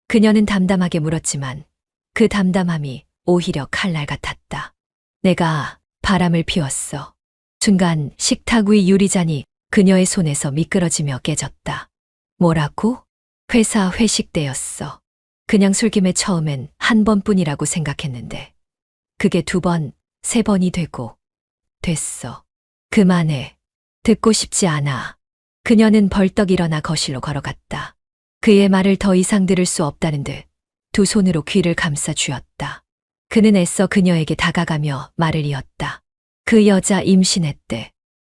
그녀는 담담하게 물었지만 그 담담함이 오히려 칼날 같았다. 내가 바람을 피웠어. 순간 식탁 위 유리잔이 그녀의 손에서 미끄러지며 깨졌다. 뭐라고? 회사 회식 때였어. 그냥 술김에 처음엔 한 번뿐이라고 생각했는데 그게 두 번, 세 번이 되고 됐어. 그만해. 듣고 싶지 않아. 그녀는 벌떡 일어나 거실로 걸어갔다. 그의 말을 더 이상 들을 수 없다는 듯 두 손으로 귀를 감싸 쥐었다. 그는 애써 그녀에게 다가가며 말을 이었다. 그 여자 임신했대.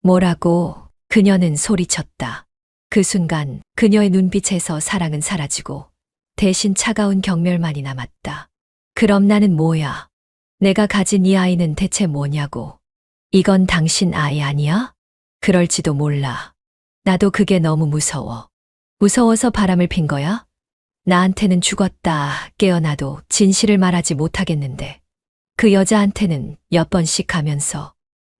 뭐라고? 그녀는 소리쳤다. 그 순간 그녀의 눈빛에서 사랑은 사라지고 대신 차가운 경멸만이 남았다. 그럼 나는 뭐야? 내가 가진 이 아이는 대체 뭐냐고. 이건 당신 아이 아니야? 그럴지도 몰라. 나도 그게 너무 무서워. 무서워서 바람을 핀 거야? 나한테는 죽었다 깨어나도 진실을 말하지 못하겠는데 그 여자한테는 몇 번씩 가면서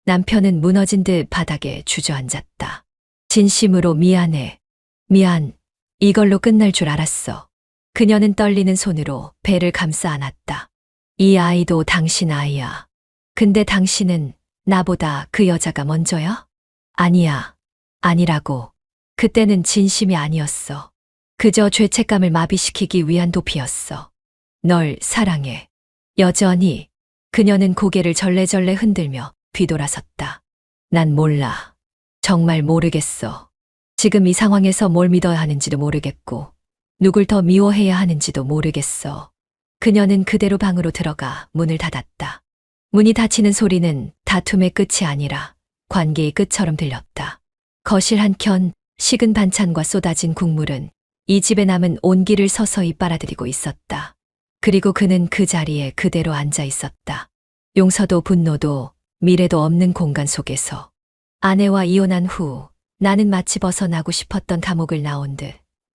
남편은 무너진 듯 바닥에 주저앉았다. 진심으로 미안해. 미안. 이걸로 끝날 줄 알았어. 그녀는 떨리는 손으로 배를 감싸 안았다. 이 아이도 당신 아이야. 근데 당신은 나보다 그 여자가 먼저야? 아니야. 아니라고. 그때는 진심이 아니었어. 그저 죄책감을 마비시키기 위한 도피였어. 널 사랑해. 여전히. 그녀는 고개를 절레절레 흔들며 뒤돌아섰다. 난 몰라. 정말 모르겠어. 지금 이 상황에서 뭘 믿어야 하는지도 모르겠고, 누굴 더 미워해야 하는지도 모르겠어. 그녀는 그대로 방으로 들어가 문을 닫았다. 문이 닫히는 소리는 다툼의 끝이 아니라 관계의 끝처럼 들렸다. 거실 한켠 식은 반찬과 쏟아진 국물은 이 집에 남은 온기를 서서히 빨아들이고 있었다. 그리고 그는 그 자리에 그대로 앉아 있었다. 용서도 분노도 미래도 없는 공간 속에서. 아내와 이혼한 후 나는 마치 벗어나고 싶었던 감옥을 나온 듯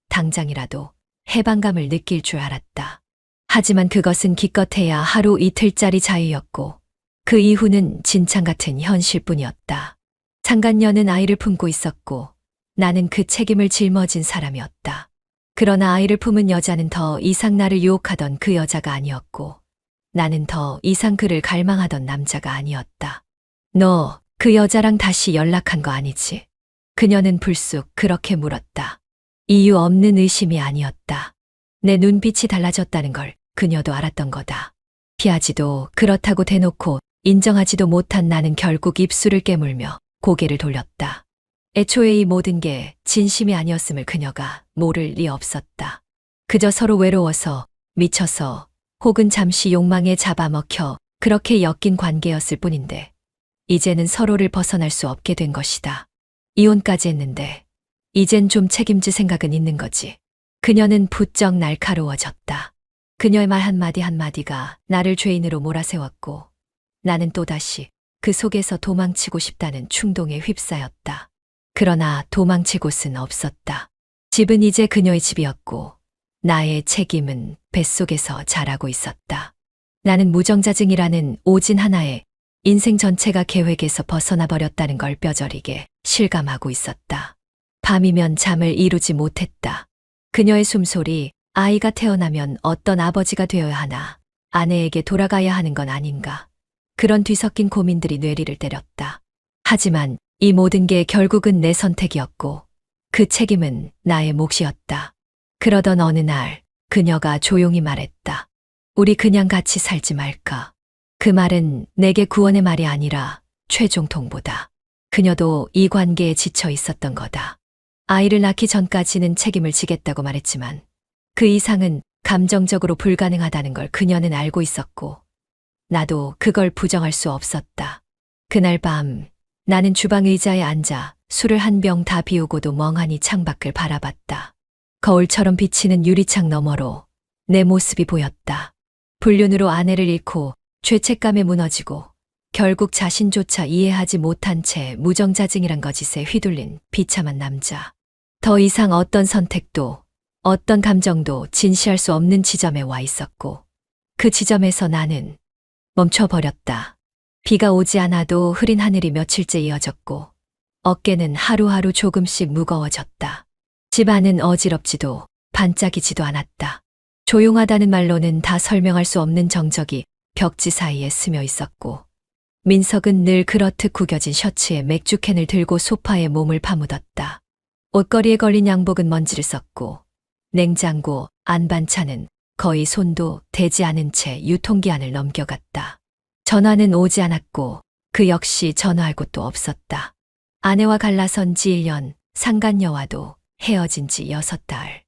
당장이라도 해방감을 느낄 줄 알았다. 하지만 그것은 기껏해야 하루 이틀짜리 자유였고 그 이후는 진창 같은 현실뿐이었다. 상간녀는 아이를 품고 있었고 나는 그 책임을 짊어진 사람이었다. 그러나 아이를 품은 여자는 더 이상 나를 유혹하던 그 여자가 아니었고 나는 더 이상 그를 갈망하던 남자가 아니었다. 너 그 여자랑 다시 연락한 거 아니지? 그녀는 불쑥 그렇게 물었다. 이유 없는 의심이 아니었다. 내 눈빛이 달라졌다는 걸 그녀도 알았던 거다. 피하지도 그렇다고 대놓고 인정하지도 못한 나는 결국 입술을 깨물며 고개를 돌렸다. 애초에 이 모든 게 진심이 아니었음을 그녀가 모를 리 없었다. 그저 서로 외로워서, 미쳐서, 혹은 잠시 욕망에 잡아먹혀 그렇게 엮인 관계였을 뿐인데 이제는 서로를 벗어날 수 없게 된 것이다. 이혼까지 했는데 이젠 좀 책임질 생각은 있는 거지. 그녀는 부쩍 날카로워졌다. 그녀의 말 한마디 한마디가 나를 죄인으로 몰아세웠고 나는 또다시 그 속에서 도망치고 싶다는 충동에 휩싸였다. 그러나 도망칠 곳은 없었다. 집은 이제 그녀의 집이었고 나의 책임은 뱃속에서 자라고 있었다. 나는 무정자증이라는 오진 하나의 인생 전체가 계획에서 벗어나 버렸다는 걸 뼈저리게 실감하고 있었다. 밤이면 잠을 이루지 못했다. 그녀의 숨소리, 아이가 태어나면 어떤 아버지가 되어야 하나, 아내에게 돌아가야 하는 건 아닌가. 그런 뒤섞인 고민들이 뇌리를 때렸다. 하지만 이 모든 게 결국은 내 선택이었고 그 책임은 나의 몫이었다. 그러던 어느 날 그녀가 조용히 말했다. 우리 그냥 같이 살지 말까. 그 말은 내게 구원의 말이 아니라 최종 통보다. 그녀도 이 관계에 지쳐 있었던 거다. 아이를 낳기 전까지는 책임을 지겠다고 말했지만 그 이상은 감정적으로 불가능하다는 걸 그녀는 알고 있었고 나도 그걸 부정할 수 없었다. 그날 밤 나는 주방 의자에 앉아 술을 한 병 다 비우고도 멍하니 창밖을 바라봤다. 거울처럼 비치는 유리창 너머로 내 모습이 보였다. 불륜으로 아내를 잃고 죄책감에 무너지고 결국 자신조차 이해하지 못한 채 무정자증이란 거짓에 휘둘린 비참한 남자. 더 이상 어떤 선택도 어떤 감정도 진시할 수 없는 지점에 와 있었고 그 지점에서 나는 멈춰버렸다. 비가 오지 않아도 흐린 하늘이 며칠째 이어졌고 어깨는 하루하루 조금씩 무거워졌다. 집 안은 어지럽지도 반짝이지도 않았다. 조용하다는 말로는 다 설명할 수 없는 정적이 벽지 사이에 스며 있었고 민석은 늘 그렇듯 구겨진 셔츠에 맥주캔을 들고 소파에 몸을 파묻었다. 옷걸이에 걸린 양복은 먼지를 썼고 냉장고, 안반찬은 거의 손도 대지 않은 채 유통기한을 넘겨갔다. 전화는 오지 않았고 그 역시 전화할 곳도 없었다. 아내와 갈라선 지 1년, 상간녀와도 헤어진 지 6달.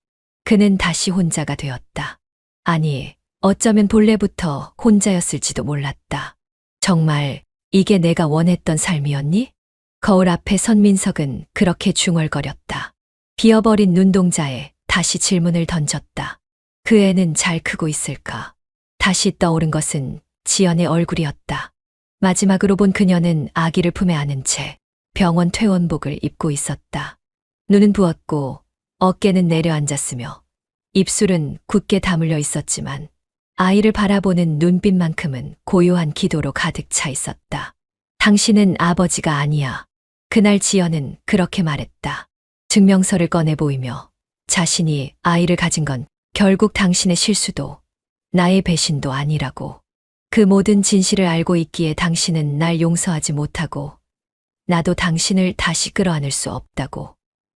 그는 다시 혼자가 되었다. 아니, 어쩌면 본래부터 혼자였을지도 몰랐다. 정말 이게 내가 원했던 삶이었니? 거울 앞에 선 민석은 그렇게 중얼거렸다. 비어버린 눈동자에 다시 질문을 던졌다. 그 애는 잘 크고 있을까? 다시 떠오른 것은 지연의 얼굴이었다. 마지막으로 본 그녀는 아기를 품에 안은 채 병원 퇴원복을 입고 있었다. 눈은 부었고 어깨는 내려앉았으며 입술은 굳게 다물려 있었지만 아이를 바라보는 눈빛만큼은 고요한 기도로 가득 차 있었다. 당신은 아버지가 아니야. 그날 지연은 그렇게 말했다. 증명서를 꺼내 보이며 자신이 아이를 가진 건 결국 당신의 실수도 나의 배신도 아니라고. 그 모든 진실을 알고 있기에 당신은 날 용서하지 못하고 나도 당신을 다시 끌어안을 수 없다고.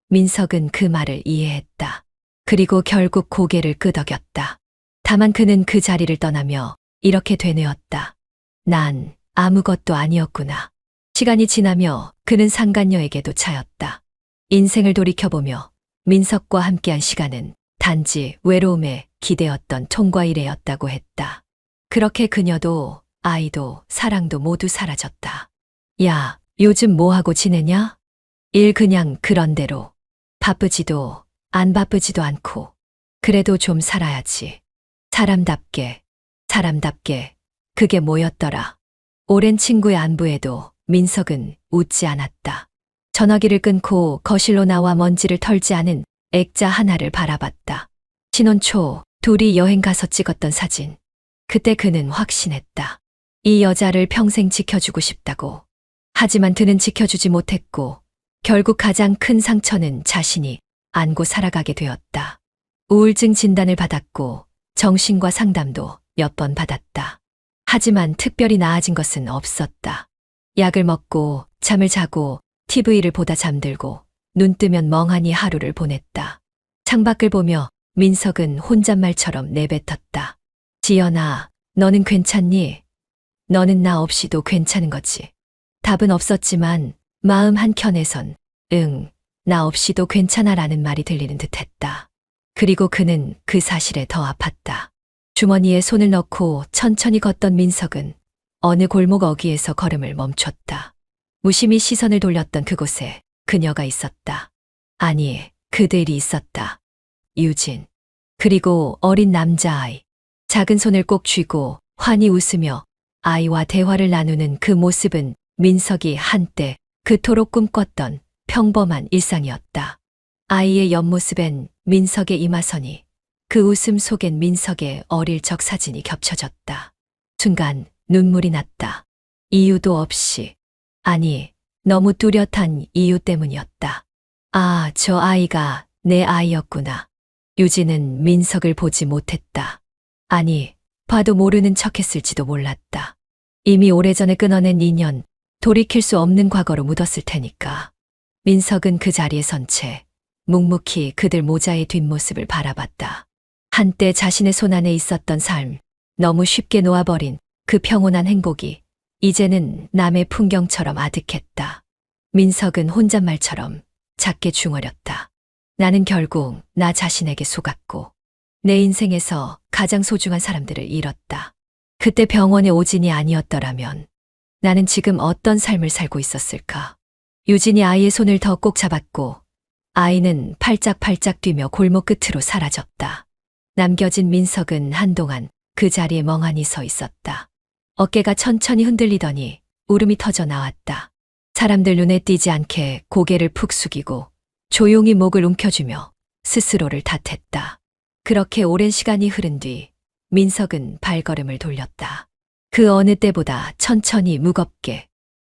민석은 그 말을 이해했다. 그리고 결국 고개를 끄덕였다. 다만 그는 그 자리를 떠나며 이렇게 되뇌었다. 난 아무것도 아니었구나. 시간이 지나며 그는 상간녀에게도 차였다. 인생을 돌이켜보며 민석과 함께한 시간은 단지 외로움에 기대었던 통과 이래였다고 했다. 그렇게 그녀도 아이도 사랑도 모두 사라졌다. 야, 요즘 뭐하고 지내냐? 일 그냥 그런대로. 바쁘지도 안 바쁘지도 않고. 그래도 좀 살아야지. 사람답게. 그게 뭐였더라. 오랜 친구의 안부에도 민석은 웃지 않았다. 전화기를 끊고 거실로 나와 먼지를 털지 않은 액자 하나를 바라봤다. 신혼 초 둘이 여행 가서 찍었던 사진. 그때 그는 확신했다. 이 여자를 평생 지켜주고 싶다고. 하지만 그는 지켜주지 못했고 결국 가장 큰 상처는 자신이 안고 살아가게 되었다. 우울증 진단을 받았고 정신과 상담도 몇 번 받았다. 하지만 특별히 나아진 것은 없었다. 약을 먹고 잠을 자고 TV를 보다 잠들고 눈 뜨면 멍하니 하루를 보냈다. 창밖을 보며 민석은 혼잣말처럼 내뱉었다. 지연아, 너는 괜찮니? 너는 나 없이도 괜찮은 거지. 답은 없었지만 마음 한켠에선 응, 나 없이도 괜찮아라는 말이 들리는 듯했다. 그리고 그는 그 사실에 더 아팠다. 주머니에 손을 넣고 천천히 걷던 민석은 어느 골목 어귀에서 걸음을 멈췄다. 무심히 시선을 돌렸던 그곳에 그녀가 있었다. 아니, 그들이 있었다. 유진. 그리고 어린 남자아이. 작은 손을 꼭 쥐고 환히 웃으며 아이와 대화를 나누는 그 모습은 민석이 한때 그토록 꿈꿨던 평범한 일상이었다. 아이의 옆모습엔 민석의 이마선이, 그 웃음 속엔 민석의 어릴 적 사진이 겹쳐졌다. 순간 눈물이 났다. 이유도 없이. 아니, 너무 뚜렷한 이유 때문이었다. 아, 저 아이가 내 아이였구나. 유진은 민석을 보지 못했다. 아니, 봐도 모르는 척했을지도 몰랐다. 이미 오래전에 끊어낸 인연, 돌이킬 수 없는 과거로 묻었을 테니까. 민석은 그 자리에 선 채 묵묵히 그들 모자의 뒷모습을 바라봤다. 한때 자신의 손안에 있었던 삶, 너무 쉽게 놓아버린 그 평온한 행복이 이제는 남의 풍경처럼 아득했다. 민석은 혼잣말처럼 작게 중얼였다. 나는 결국 나 자신에게 속았고 내 인생에서 가장 소중한 사람들을 잃었다. 그때 병원의 오진이 아니었더라면 나는 지금 어떤 삶을 살고 있었을까? 유진이 아이의 손을 더 꼭 잡았고 아이는 팔짝팔짝 뛰며 골목 끝으로 사라졌다. 남겨진 민석은 한동안 그 자리에 멍하니 서 있었다. 어깨가 천천히 흔들리더니 울음이 터져 나왔다. 사람들 눈에 띄지 않게 고개를 푹 숙이고 조용히 목을 움켜쥐며 스스로를 탓했다. 그렇게 오랜 시간이 흐른 뒤 민석은 발걸음을 돌렸다. 그 어느 때보다 천천히 무겁게